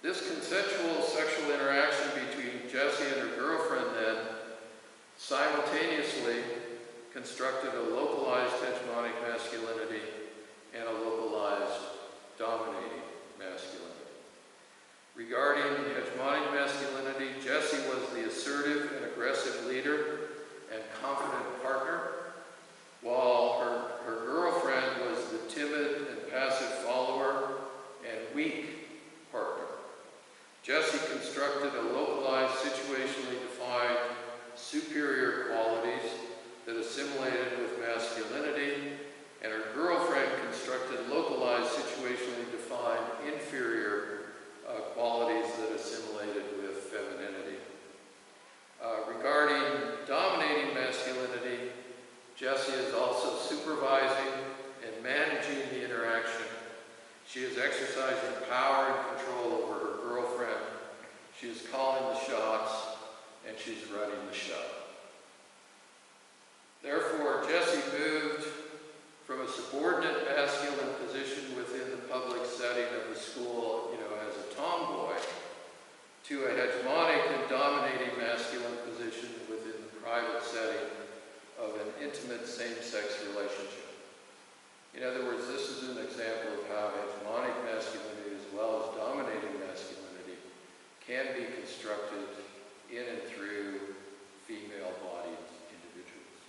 This consensual sexual interaction between Jessie and her girlfriend then simultaneously constructed a localized hegemonic masculinity and a localized dominating masculinity. Regarding hegemonic masculinity, Jessie was the assertive and aggressive leader and confident partner, while her girlfriend was the timid and passive follower and weak partner. Jessie constructed a localized, situationally defined superior qualities that assimilated with masculinity, and her girlfriend constructed localized, situationally defined inferior qualities that assimilated with femininity. Regarding dominating masculinity, Jessie Jessie is also supervising and managing the interaction. She is exercising power and control over her girlfriend. She is calling the shots, and she's running the show. Therefore, Jessie moved from a subordinate masculine position within the public setting of the school, as a tomboy, to a hegemonic and dominating masculine position within the private setting of an intimate same-sex relationship. In other words, this is an example of how hegemonic masculinity as well as dominating masculinity can be constructed in and through female-bodied individuals.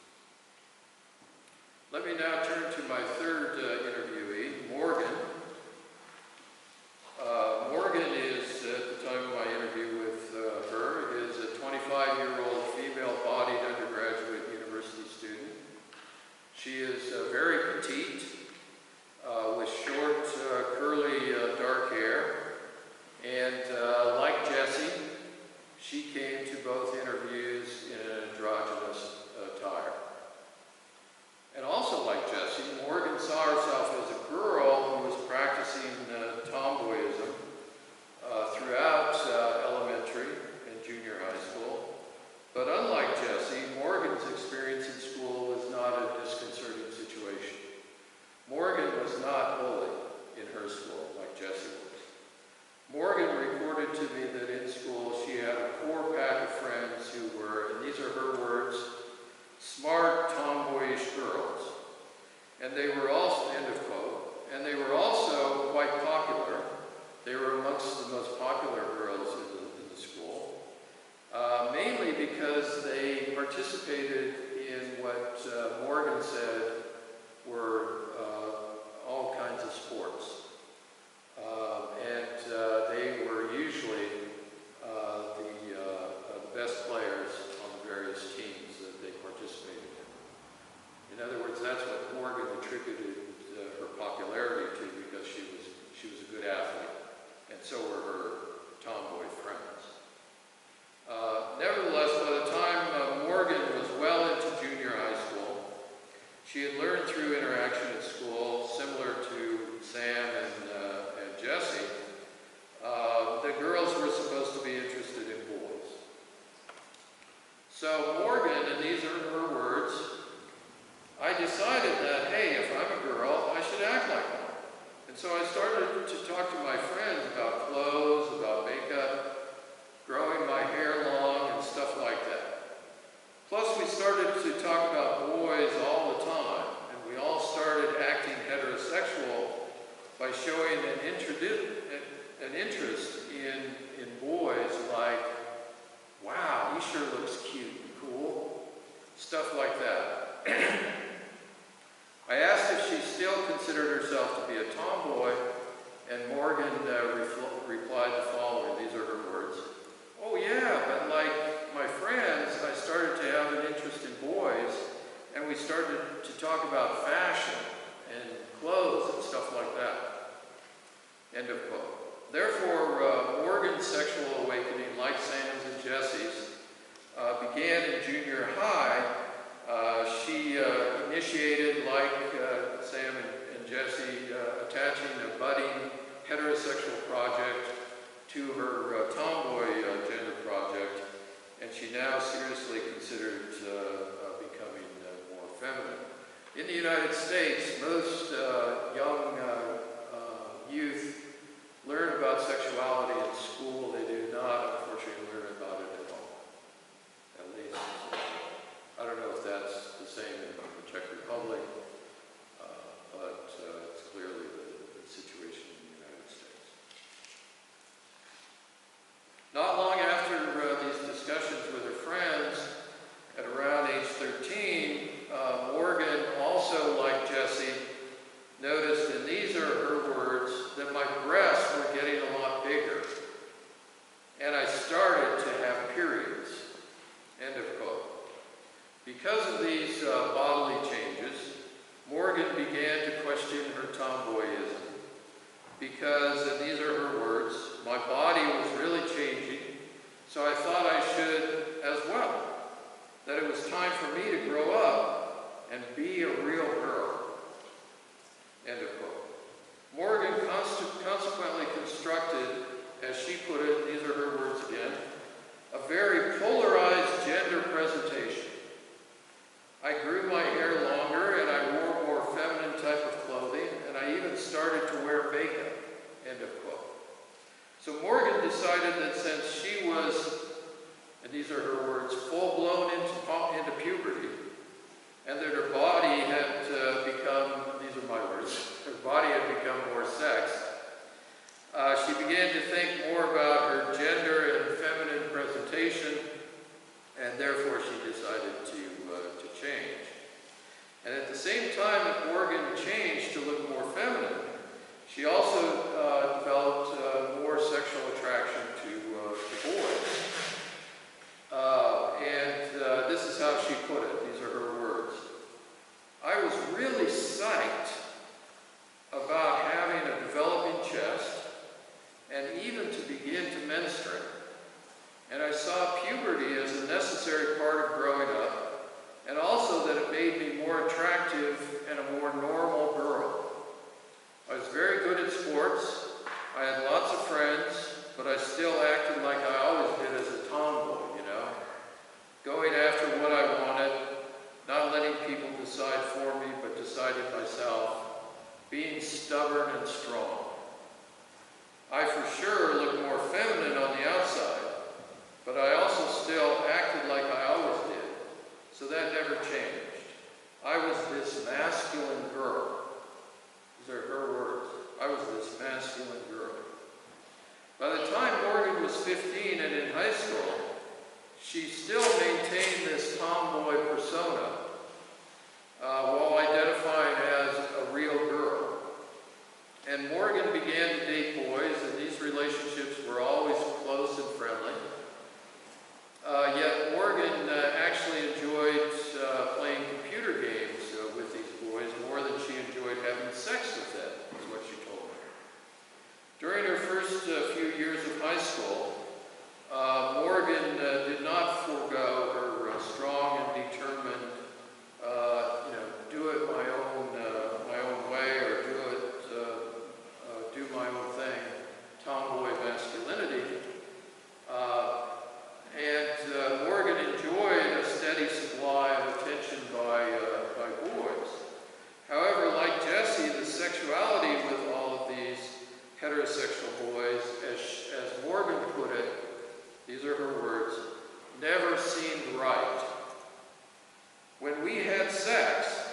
Let me now turn to my third interviewee, Morgan. Morgan is, at the time of my interview with her, is a 25-year-old female-bodied undergraduate university student. She is very petite, with short, curly, dark hair, and like Jessie, she came to both interviews in an androgynous attire. And also like Jessie, Morgan saw herself as a girl who was practicing tomboyism throughout elementary and junior high school. But unlike Jessie, Morgan's experience in school was not a disconcerting situation. Morgan was not bullied in her school like Jessie was. Morgan reported to me that in school she had a core pack of friends who were, and these are her words, smart, tomboyish girls. And they were also, end of quote, and they were also quite popular. They were amongst the most popular girls in the school, mainly because they participated in what Morgan said were all kinds of sports. They were usually the best players on the various teams that they participated in. In other words, that's what Morgan attributed her popularity to, because she was a good athlete, and so were her tomboy friends. Nevertheless, by the time Morgan was well into junior high school, she had learned through interaction at school, similar to Sam and Jessie, that girls were supposed to be interested in boys. So Morgan, and these are her words, I decided that, hey, if I'm a girl, I should act like one. And so I started to talk to my friends about clothes, about makeup, growing my hair long, and stuff like that. Plus, we started to talk about boys all the time, and we all started acting heterosexual by showing an interest in boys, like, wow, he sure looks cute and cool, stuff like that. I asked if she still considered herself to be a tomboy, and Morgan replied the following. These are her words. Oh yeah, but like my friends, I started to have an interest in boys, and we started to talk about fashion and clothes and stuff like that. End of quote. Therefore, Morgan's sexual awakening, like Sam's and Jessie's, began in junior high. She initiated, like Sam and Jessie, attaching a budding heterosexual project to her tomboy gender project, and she now seriously considered becoming more feminine. In the United States, most young youth learn about sexuality in school. They do not, unfortunately, learn about it at all. At least, I don't know if that's the same in the Czech Republic, but it's clearly the situation in the United States. Not long after these discussions with her friends, at around age 13, Morgan, also like Jessie, noticed, and these are her words, that my breasts were getting a lot bigger, and I started to have periods. End of quote. Because of these body decided that since she was, and these are her words, full-blown into puberty, and that her body had become, these are my words, her body had become more sex, she began to think more about her gender and feminine presentation, and therefore she decided to change. And at the same time that Morgan changed to look more feminine, she also developed more sexual attraction to boys. This is how she put it. These are her words. I was really psyched about having a developing chest and even to begin to menstruate. And I saw puberty as a necessary part of growing up, and also that it made me more attractive and a more normal girl. I was very good at sports. I had lots of friends, but I still acted like I always did as a tomboy, you know, going after what I wanted, not letting people decide for me, but deciding myself, being stubborn and strong. I for sure looked more feminine on the outside, but I also still acted like I always did, so that never changed. I was this masculine girl. These are her words. I was this masculine girl. By the time Morgan was 15 and in high school, she still maintained this tomboy persona while identifying as a real girl. And Morgan began to date boys, and these relationships were always close and friendly. Yet Morgan actually enjoyed playing computer games with these boys more than she enjoyed having sex with them, is what she told me. During her first few years of high school, Morgan did not forego her strong and determined, do it my own way, or do my own thing, tomboy masculinity. Morgan enjoyed a steady supply of attention by boys. However, like Jesse, the sexuality with all of these heterosexual boys, as Morgan put it, these are her words, never seemed right. When we had sex,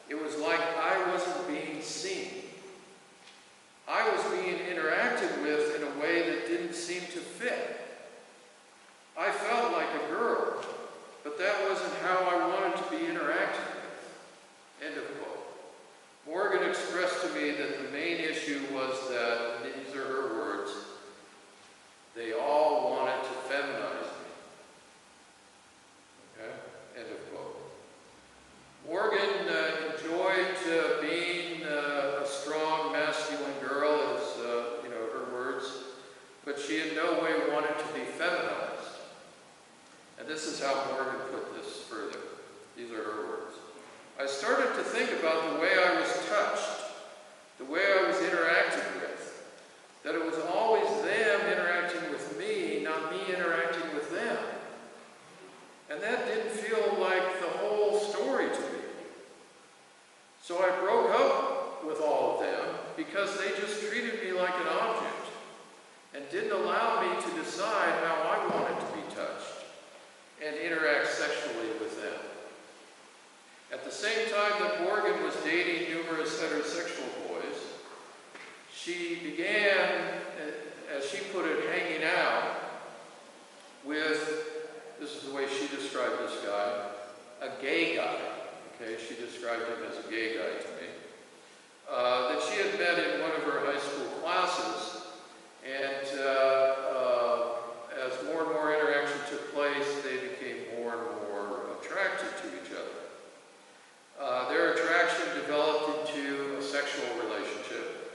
it was like I wasn't being seen. I was being interacted with in a way that didn't seem to fit. I felt like a girl, but that wasn't how I wanted to be interacted with. End of quote. Morgan expressed to me that the main issue was that, these are her words, they all wanted to feminize me. Okay? End of quote. Morgan enjoyed being a strong, masculine girl, as her words, but she in no way wanted to be feminized. And this is how Morgan put this further. These are her words. I started to think about the way I was touched, the way I was interacted with, that it was always them interacting with me, not me interacting with them. And that didn't feel like the whole story to me. So I broke up with all of them because they just treated me like an object and didn't allow me to decide how I wanted to be touched and interact sexually with them. At the same time that Morgan was dating numerous heterosexual boys, she began, as she put it, hanging out with, this is the way she described this guy, a gay guy. Okay, she described him as a gay guy to me. That she had met in one of her high school classes, and as more and more interaction took place, they became more and more attracted to each other. Their attraction developed into a sexual relationship,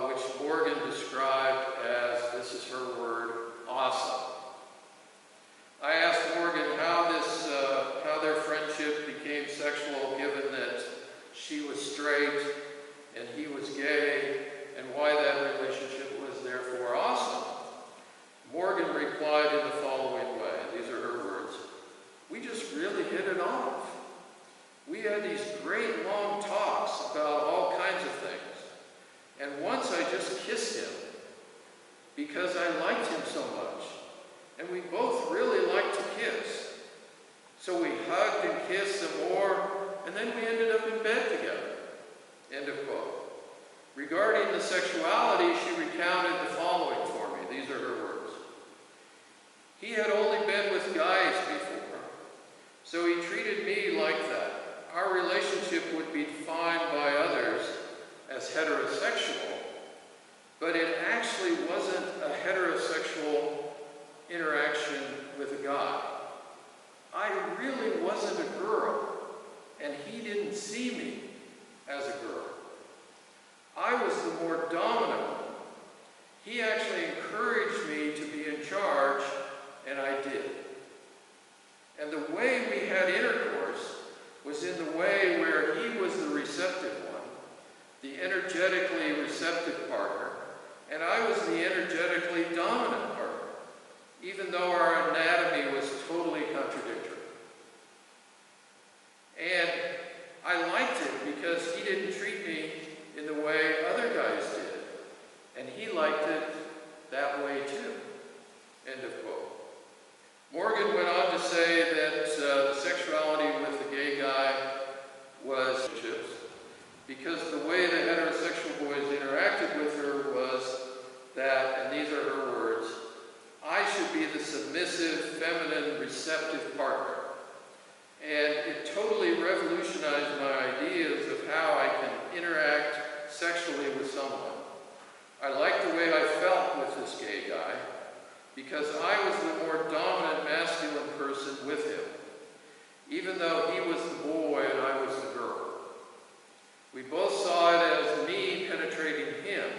which Morgan described as, this is her word, awesome. I asked Morgan how their friendship became sexual, given that she was straight and he was gay, and why that relationship was therefore awesome. Morgan replied in the following way. These are her words. We just really hit it off. We had these great long talks about all kinds of things. And once I just kissed him. because I liked him so much. And we both really liked to kiss. So we hugged and kissed some more, and then we ended up in bed together. End of quote. Regarding the sexuality, she recounted the following for me. These are her words. He had only been with guys before, so he treated me like that. Our relationship would be defined by others as heterosexual, but it actually wasn't a heterosexual interaction with a guy. I really wasn't a girl, and he didn't see me as a girl. I was the more dominant one. He actually encouraged me to be in charge, and I did. And the way we had intercourse was in the way where he was the receptive one, the energetically receptive partner, and I was the energetically dominant partner, even though our anatomy was totally contradictory. And I liked it because he didn't treat me in the way other guys did, and he liked it that way too. End of quote. Morgan went on to say that the sexuality with the gay guy was chips, because the way the heterosexual boys interacted with her was that, and these are her words, I should be the submissive, feminine, receptive partner. And it totally revolutionized my ideas of how I can interact sexually with someone. I liked the way I felt with this gay guy because I was the more dominant masculine person with him, even though he was the boy and I was the girl. We both saw it as me penetrating him,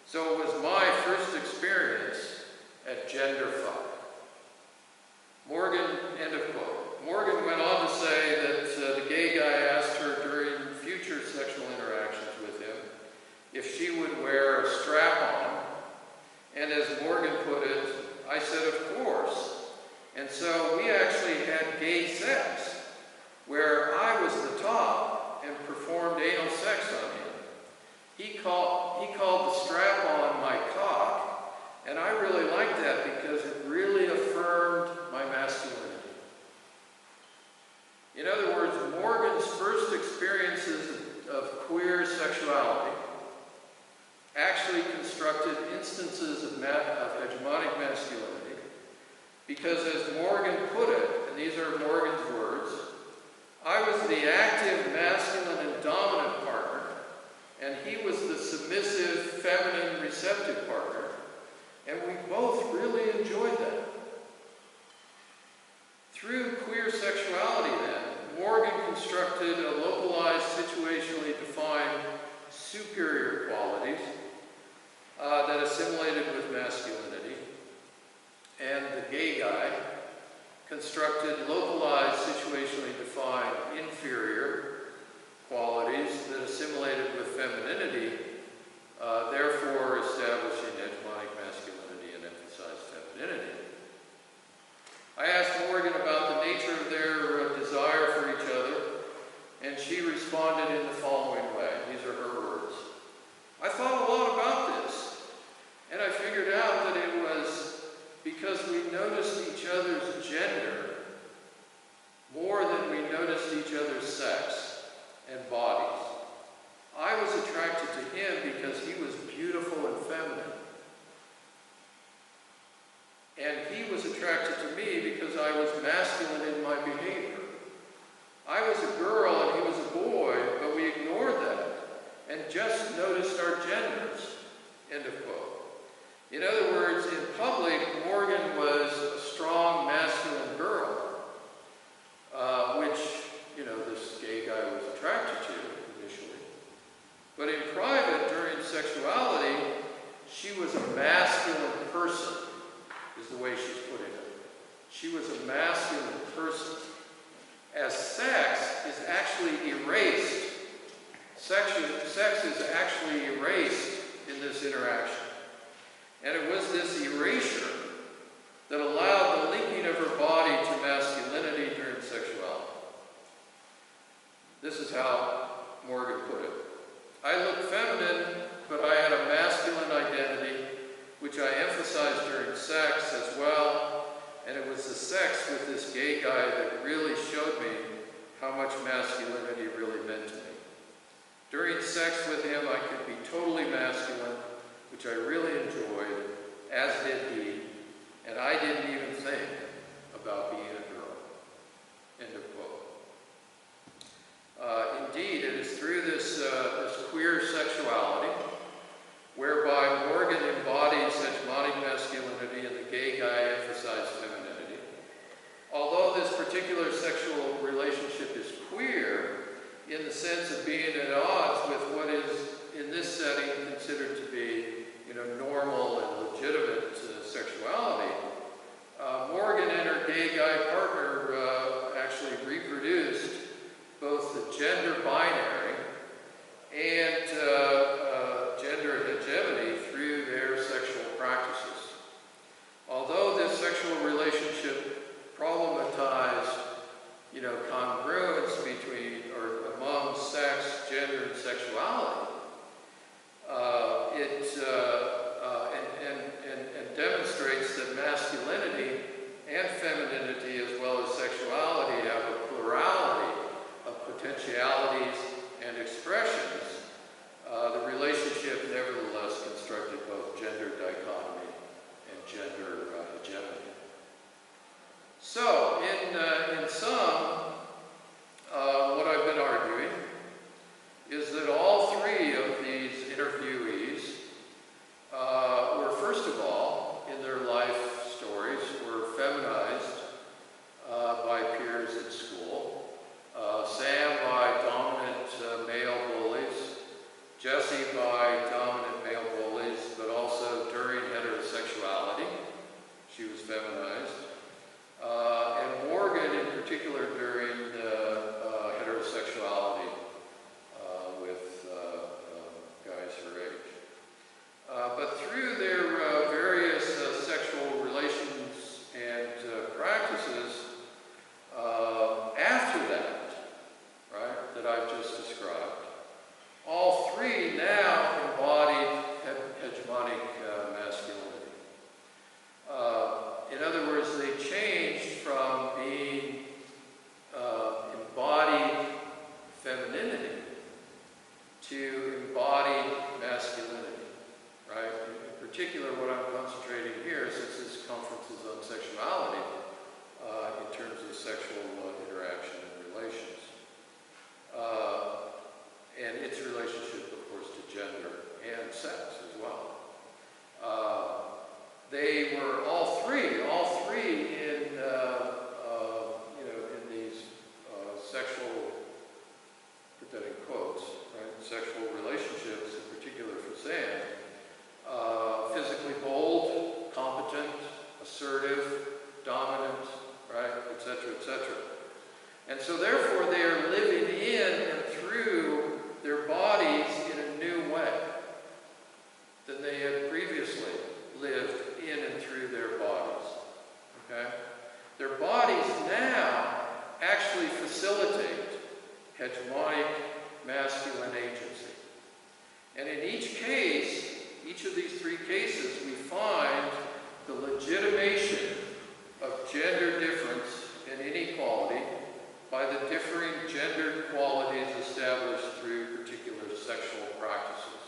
so it was my first experience at gender fuck. Morgan, end of quote. Morgan went on to say that the gay guy asked her during future sexual interactions with him if she would wear a strap-on, and as Morgan put it, I said, of course. And so we actually had gay sex, where I was the top and performed anal sex on him. He called the strap-on my cock, and I really liked that because it really affirmed my masculinity. In other words, Morgan's first experiences of queer sexuality actually constructed instances of hegemonic masculinity because, as Morgan put it, and these are Morgan's words, I was the active, masculine, and dominant partner, and he was the submissive, feminine, receptive partner, and we both really enjoyed that. Through queer sexuality, then, Morgan constructed a localized, situationally defined superior qualities that assimilated with masculinity, and the gay guy constructed localized, situationally defined inferior qualities that assimilated with femininity, therefore establishing hegemonic masculinity and emphasized femininity. I asked Morgan about the nature of their desire for each other, and she responded in the following way. These are her words. I thought a lot about this, and I figured out that it was because we noticed each other's gender more than we noticed each other's sex and bodies. I was attracted to him because he was beautiful and feminine. And he was attracted to me because I was masculine in my behavior. I was a girl and he was a boy, but we ignored that and just noticed our genders. End of quote. In other words, in public, Morgan was a strong, masculine girl, which, this gay guy was attracted to initially. But in private, during sexuality, she was a masculine person, is the way she's putting it. She was a masculine person. As sex is actually erased, sex is actually erased in this interaction. And it was this erasure that allowed the linking of her body to masculinity during sexuality. This is how Morgan put it. I looked feminine, but I had a masculine identity, which I emphasized during sex as well, and it was the sex with this gay guy that really showed me how much masculinity really meant to me. During sex with him, I could be totally masculine, which I really enjoyed, as did he, and I didn't even think about being a girl. End of quote. Indeed, it is through this queer sexuality, whereby Morgan embodies hegemonic masculinity and the gay guy emphasized femininity. Although this particular sexual relationship is queer, in the sense of being at odds with what is, in this setting, considered to be, normal and legitimate sexuality, Morgan and her gay guy partner actually reproduced both the gender binary and gender hegemony through their sexual practices. Although this sexual relationship problematized, congruence between or among sex, gender, and sexuality, and demonstrates that masculinity and femininity, as well as sexuality, have a plurality of potentialities and expressions. The relationship nevertheless constructed both gender dichotomy and gender hegemony. So, in sum, what I've been arguing is that all three of these interviewees were, first of all, in their life stories, were feminized by peers at school. Sam by dominant male bullies, Jessie by dominant male bullies, but also during heterosexuality, she was feminized. And Morgan, in particular, during heterosexuality with guys her age. But through their various sexual relations and practices, after that, right, that I've just described, all three now embodied hegemonic masculinity. In other words, they changed from being embodied femininity to embodied masculinity, right? In particular, what I'm concentrating here, since this conference is on sexuality, in terms of sexual interaction and relations, and its relationship, of course, to gender and sex as well. They were all three in, in these sexual, put that in quotes, right, sexual relationships, in particular for Sam, physically bold, competent, assertive, dominant, right, etc., etc. And so therefore they are living in and through their bodies in a new way than they had previously lived in and through their bodies. Okay? Their bodies now actually facilitate hegemonic masculine agency. And in each case, each of these three cases, we find the legitimation of gender difference and inequality by the differing gendered qualities established through particular sexual practices.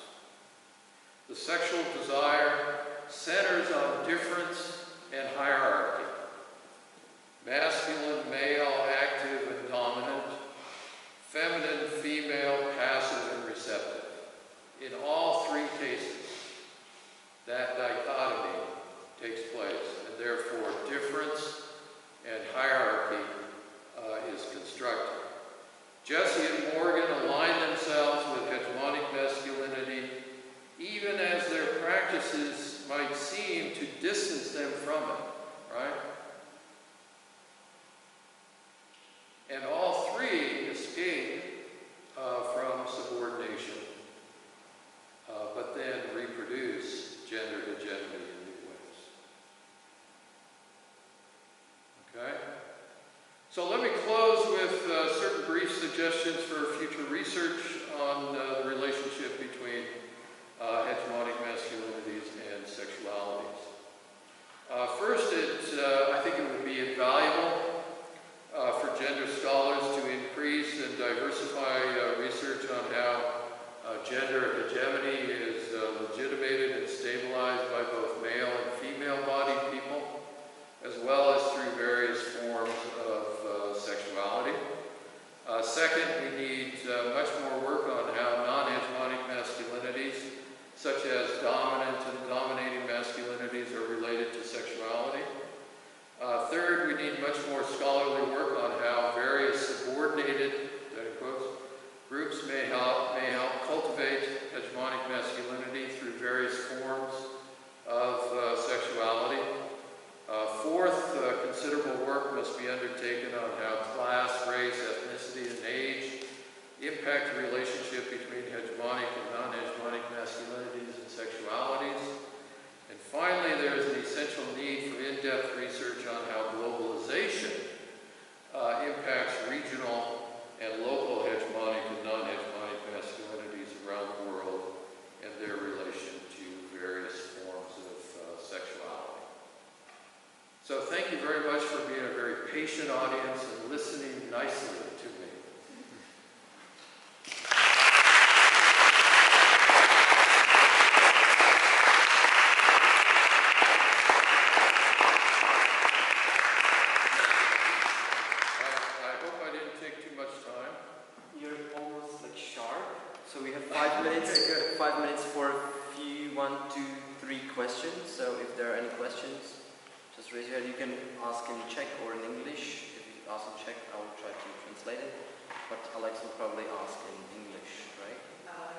The sexual desire centers on difference and hierarchy. Masculine, male, active and dominant. Feminine, female, passive and receptive. In all three cases, that dichotomy takes place, and therefore difference and hierarchy is constructed. Jessie and Morgan align themselves with hegemonic masculinity, even as their practices might seem to distance them from it, right? And all three escape from subordination, but then reproduce gender hegemony in new ways. Okay? So let me close with certain brief suggestions for future research on the relationship between hegemonic masculinities and sexuality. groups may help cultivate hegemonic masculinity through various forms of sexuality. Fourth, considerable work must be undertaken on how class, race, ethnicity, and age impact the relationship between hegemonic and non-hegemonic masculinities and sexualities. And finally, there is an essential need for in-depth research on how globalization impacts regional and local hegemonic and non-hegemonic masculinities around the world and their relation to various forms of sexuality. So thank you very much for being a very patient audience and listening nicely to me. I hope I didn't take too much time. You're almost like sharp. So we have 5 minutes. 5 minutes for a few, 1, 2, 3 questions. So if there are any questions, just raise your hand. You can ask in Czech or in English. If you ask in Czech, I will try to translate it. But Alex will probably ask in English, right?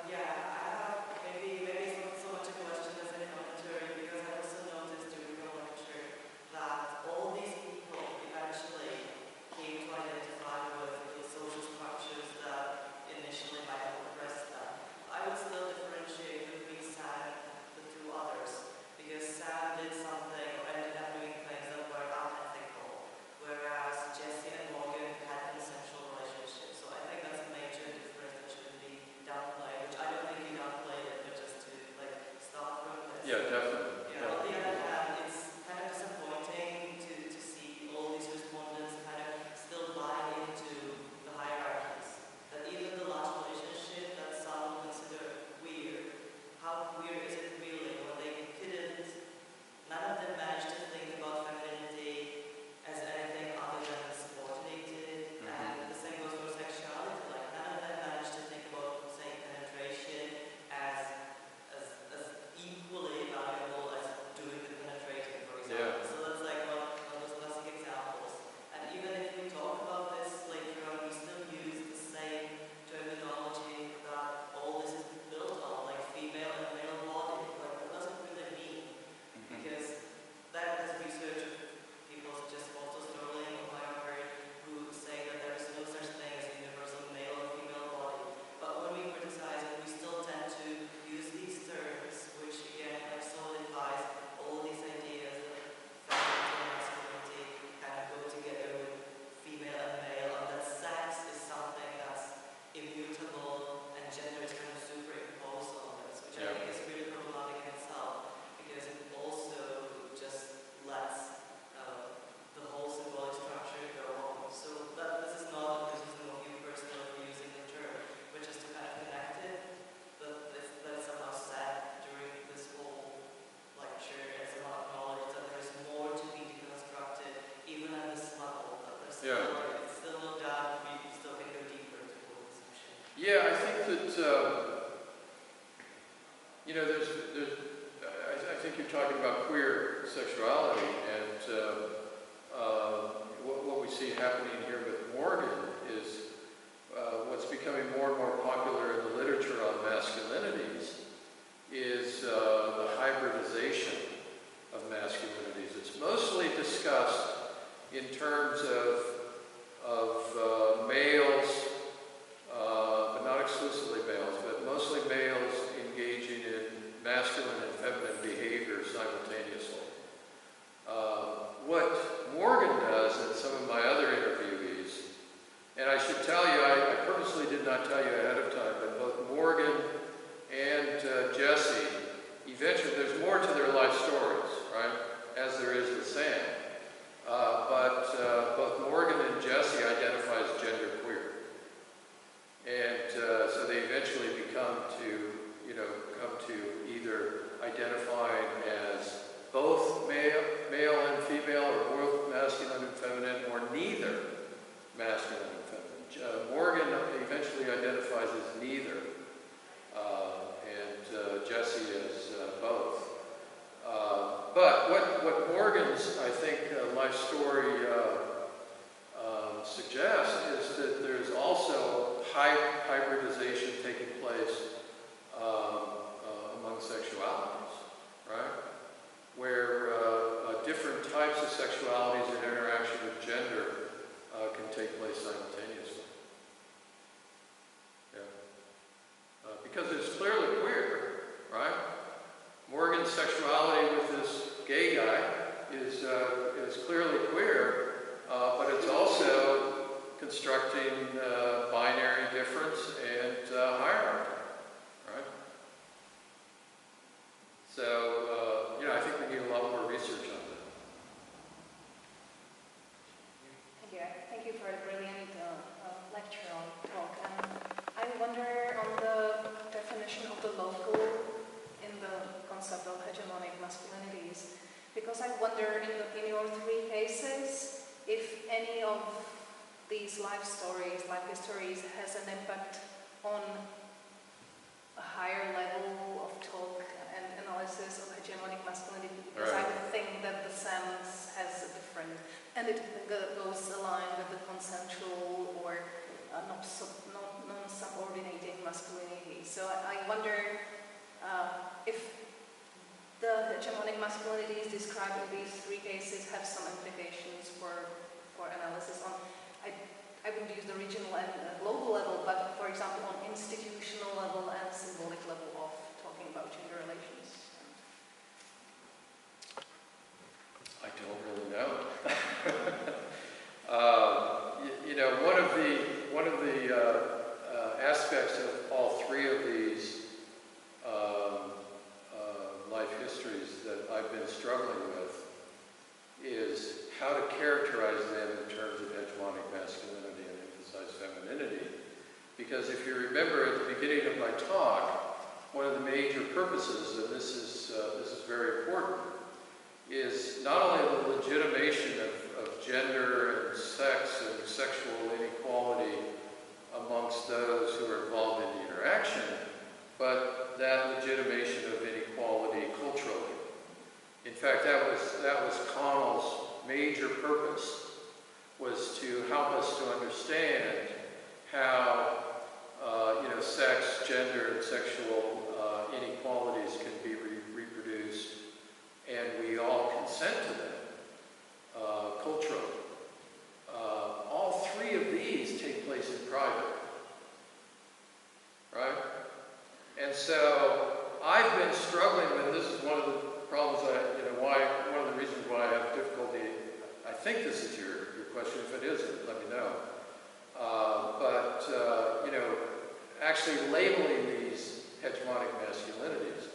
Yeah, I have maybe it's not so much a question as a commentary, because I also noticed during the lecture that all these people eventually came to identify with the social structures that initially might have oppressed them. I would still differentiate between Sam and the two others, because Sam did something or ended up doing things that were unethical, whereas Jesse and Morgan had consensual relationships. So I think that's a major difference that should be downplayed, which I don't think he downplayed it, but just to like start from this. Yeah, definitely. Yeah, on the other hand, it's kind of disappointing to see all these respondents kind of still buy into the hierarchies. That even the last relationship that some would consider weird, how weird is it really when they couldn't, none of them managed to think about femininity as anything other than subordinated, and the same goes for sexuality. Like none of them managed to think about, say, penetration as equally valuable as doing the penetrating, for example. Yeah. So that's like one of those classic examples. And even if we talk about this later on, we still use the same terminology that all this is built on, like female and male body. Like what does it really mean? Because that is research of people such as Walter Sterling or Myers who say that there is no such thing as a universal male or female body. But when we criticize it, we still tend to use these terms, which again like solidifies all these ideas that femininity and masculinity kind of go together with female and male, and that sex is something that's immutable and gender is kind of superimposed on this, which I think is really problematic in itself, because it also just lets the whole symbolic structure go on. So that this is not a criticism of you personally for using the term, but just to kind of connect it, that is somehow said during this whole lecture, and somehow acknowledge that there is more to be deconstructed, even at this level, that there's it's still no doubt we still can go deeper into the conception. Yeah, I think that I think you're talking about queer sexuality, and what we see happening here with Morgan is what's becoming more and more popular in the literature on masculinities is the hybridization of masculinities. It's mostly discussed in terms of males, but not exclusively males, but mostly males engaging in masculine and feminine behavior simultaneously. What Morgan does in some of my other interviewees, and I should tell you, I purposely did not tell you ahead of time, but both Morgan and Jesse, eventually, there's more to their life stories, right, as there is with Sam. But both Morgan and Jesse identify as genderqueer. And so they eventually come to either identifying as both male and female, or both masculine and feminine, or neither masculine and feminine. Morgan eventually identifies as neither, and Jesse as both. But what Morgan's, I think, life story suggests is that there's also hybridization taking place among sexualities, right? Where different types of sexualities and interaction with gender can take place simultaneously. Yeah. Because it's clearly queer, right? Morgan's sexuality with this gay guy is clearly queer, but it's also constructing binary difference and hierarchy, right? So, you know, I think we need a lot more research on that. Thank you for a brilliant lecture on talk. I wonder on the definition of the local in the concept of hegemonic masculinities, because I wonder in your three cases if any of these life histories has an impact on a higher level of talk and analysis of hegemonic masculinity, because I would think that the sense has a different, and it goes aligned with the consensual or non-subordinating masculinity. So I wonder if the hegemonic masculinities described in these three cases have some implications for analysis on, I wouldn't use the regional and global level, but for example on institutional level and symbolic level of talking about gender relations. I don't really know. You know, one of the aspects of all three of these life histories that I've been struggling with is how to characterize them in terms of hegemonic masculinity and emphasize femininity. Because if you remember at the beginning of my talk, one of the major purposes, and this is very important, is not only the legitimation of gender and sex and sexual inequality amongst those who are involved in the interaction, but that legitimation of inequality culturally. In fact, that was Connell's major purpose, was to help us to understand how you know, sex, gender, and sexual inequalities can be reproduced, and we all consent to them culturally. All three of these take place in private, right? And so I've been struggling with, this is one of the problems one of the reasons why I have difficulty, I think this is your question, if it isn't, let me know. You know, actually labeling these hegemonic masculinities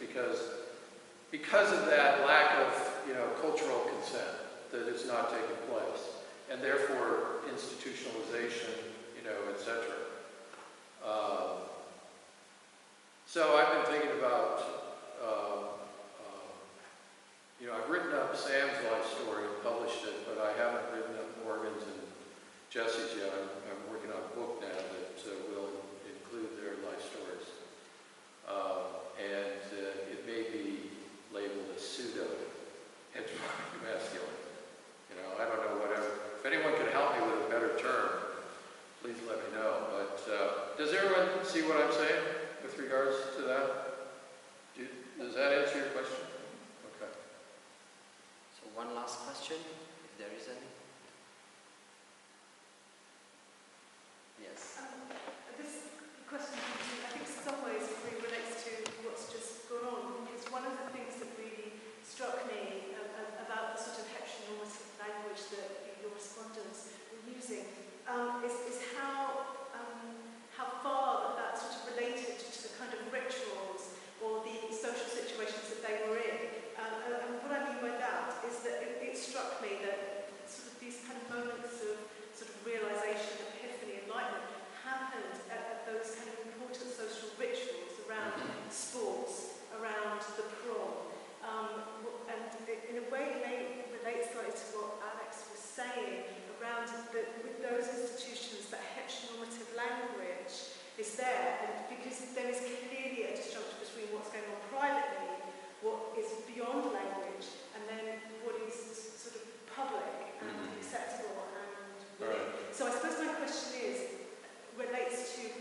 because of that lack of, you know, cultural consent that is not taking place, and therefore institutionalization, you know, etc. So I've been thinking about, you know, I've written up Sam's life story and published it, but I haven't written up Morgan's and Jesse's yet. I'm working on a book now that will include their life stories. And it may be labeled as pseudo-hegemonic masculine. You know, I don't know, whatever. If anyone can help me with a better term, please let me know. But does everyone see what I'm saying with regards to that? Does that answer your question? Okay. So one last question, if there is any. Yes. This question, I think in some ways really relates to what's just gone on, because one of the things that really struck me about the sort of heteronormative language that your respondents were using is how far that sort of related to the kind of rituals or the social situations that they were in. And what I mean by that is that it struck me that sort of these kind of moments of sort of realization, epiphany, enlightenment happened at those kind of important social rituals around sports, around the prom. And in a way it may relate slightly to what Alex was saying around with those institutions, that heteronormative language is there, and because there is clearly a disjunction between what's going on privately, what is beyond language, and then what is sort of public and acceptable and willing. So I suppose my question relates to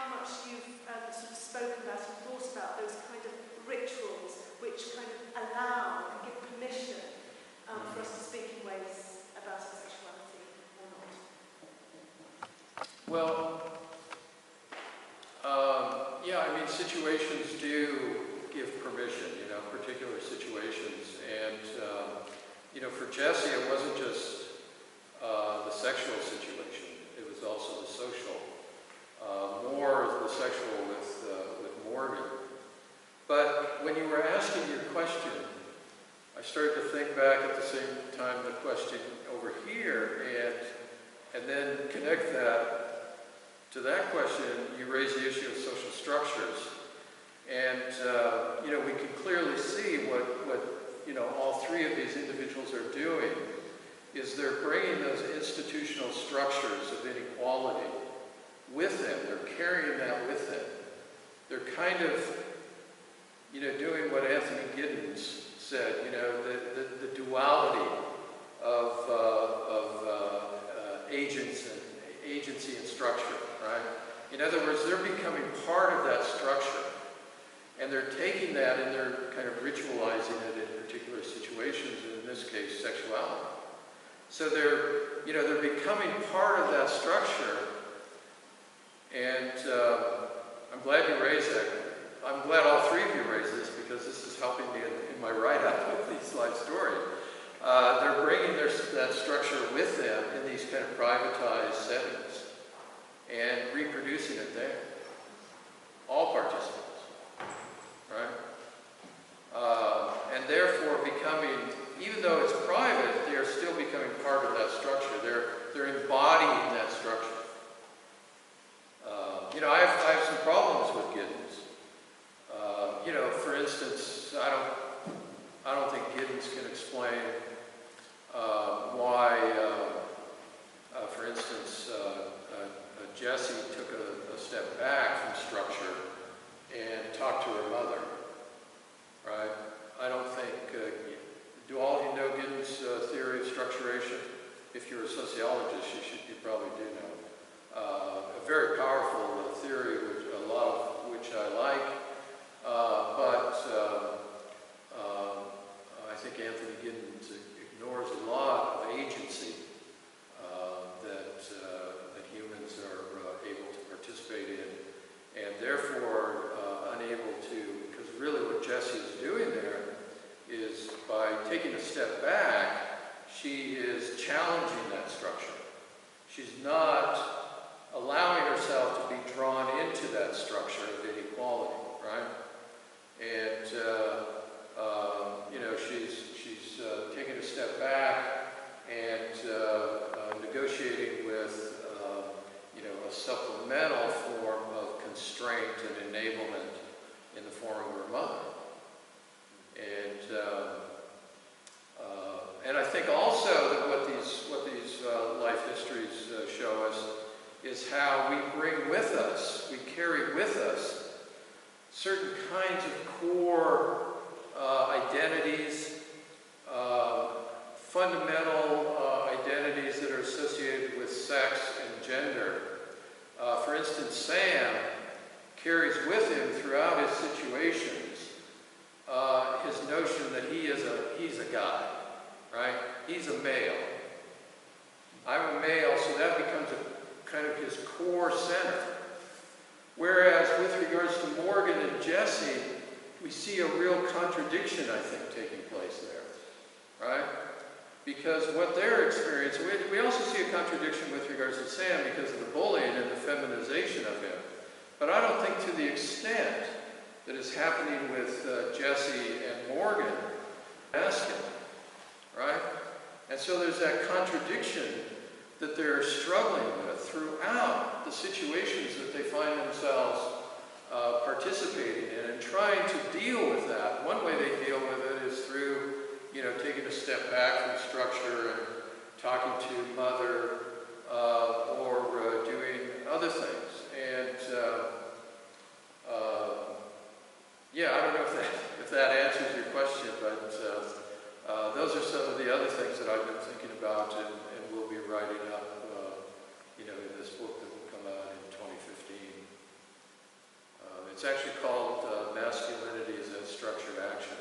how much you've sort of spoken about and thought about those kind of rituals which kind of allow and give permission for us to speak in ways about our sexuality or not. Well, yeah, I mean, situations do give permission, you know, particular situations. And, you know, for Jesse, it wasn't just the sexual situation, it was also the social. More the sexual with Morgan. But when you were asking your question, I started to think back at the same time the question over here, and then connect that to that question. You raised the issue of social structures, and you know, we can clearly see what you know, all three of these individuals are doing is they're bringing those institutional structures of inequality with them. They're carrying that with them. They're kind of, you know, doing what Anthony Giddens said, you know, the duality of agency and structure, right? In other words, they're becoming part of that structure, and they're taking that and they're kind of ritualizing it in particular situations, in this case, sexuality. So they're, you know, they're becoming part of that structure, and I'm glad you raised that. I'm glad all three of you raised this, because this is helping me in my write-up of these life stories. They're bringing that structure with them in these kind of privatized settings and reproducing it there. All participants, right? And therefore becoming, even though it's private, they are still becoming part of that structure. They're embodying that structure. You know, I have some problems with Giddens. You know, for instance, I don't think Giddens can explain why, for instance, Jessie took a step back from structure and talked to her mother, right? I don't think, do all of you know Giddens' theory of structuration? If you're a sociologist, you probably do know. A very powerful theory, a lot of which I like. But I think Anthony Giddens ignores a lot of agency that humans are able to participate in, and therefore unable to, because really what Jessie is doing there is, by taking a step back, she is challenging that structure. She's not allowing herself to be drawn into that structure of inequality, right? And you know, she's taking a step back and negotiating with you know, a supplemental form of constraint and enablement in the form of her mother. And I think also that what these life histories show us is how we bring with us, we carry with us certain kinds of core identities, fundamental identities that are associated with sex and gender. For instance, Sam carries with him throughout his situations his notion that he's a guy, right? He's a male. I'm a male, so that becomes a kind of his core center. Whereas with regards to Morgan and Jessie, we see a real contradiction, I think, taking place there, right? Because what they're experiencing, we also see a contradiction with regards to Sam because of the bullying and the feminization of him. But I don't think to the extent that is happening with Jessie and Morgan, masculine, right? And so there's that contradiction that they're struggling with throughout the situations that they find themselves participating in, and trying to deal with that. One way they deal with it is through, you know, taking a step back from structure and talking to mother or doing other things. And yeah, I don't know if that answers your question, but those are some of the other things that I've been thinking about and will be writing up, you know, in this book that will come out in 2015. It's actually called Masculinities and Structured Action.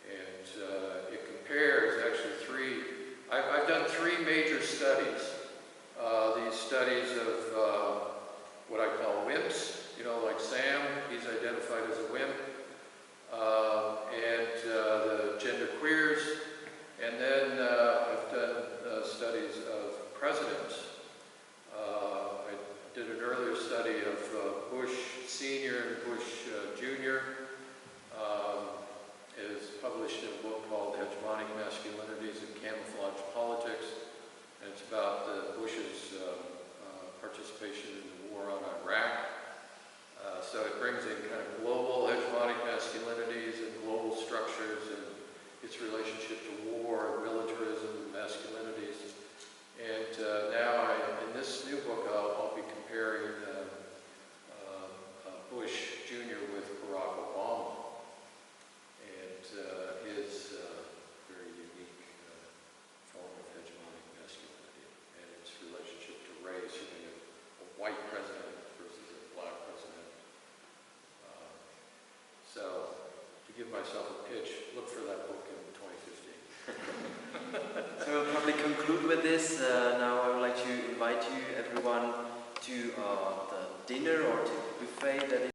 And it compares actually I've done three major studies. These studies of what I call WIMPs, like Sam, he's identified as a WIMP, and the gender queers, and then I've done studies of presidents. I did an earlier study of Bush Sr. and Bush Jr. It was published in a book called Hegemonic Masculinities and Camouflage Politics, and it's about Bush's participation in the war on Iraq. So it brings in kind of global hegemonic masculinities and global structures and its relationship to war and militarism and masculinities. And now in this new book I'll be comparing Bush Jr. with Barack Obama and his very unique form of hegemonic masculinity and its relationship to race, a white president versus a black president. So, to give myself a pitch, look for that book in 2015. So we'll probably conclude with this. Now I would like to invite you, everyone, to the dinner or to the buffet that is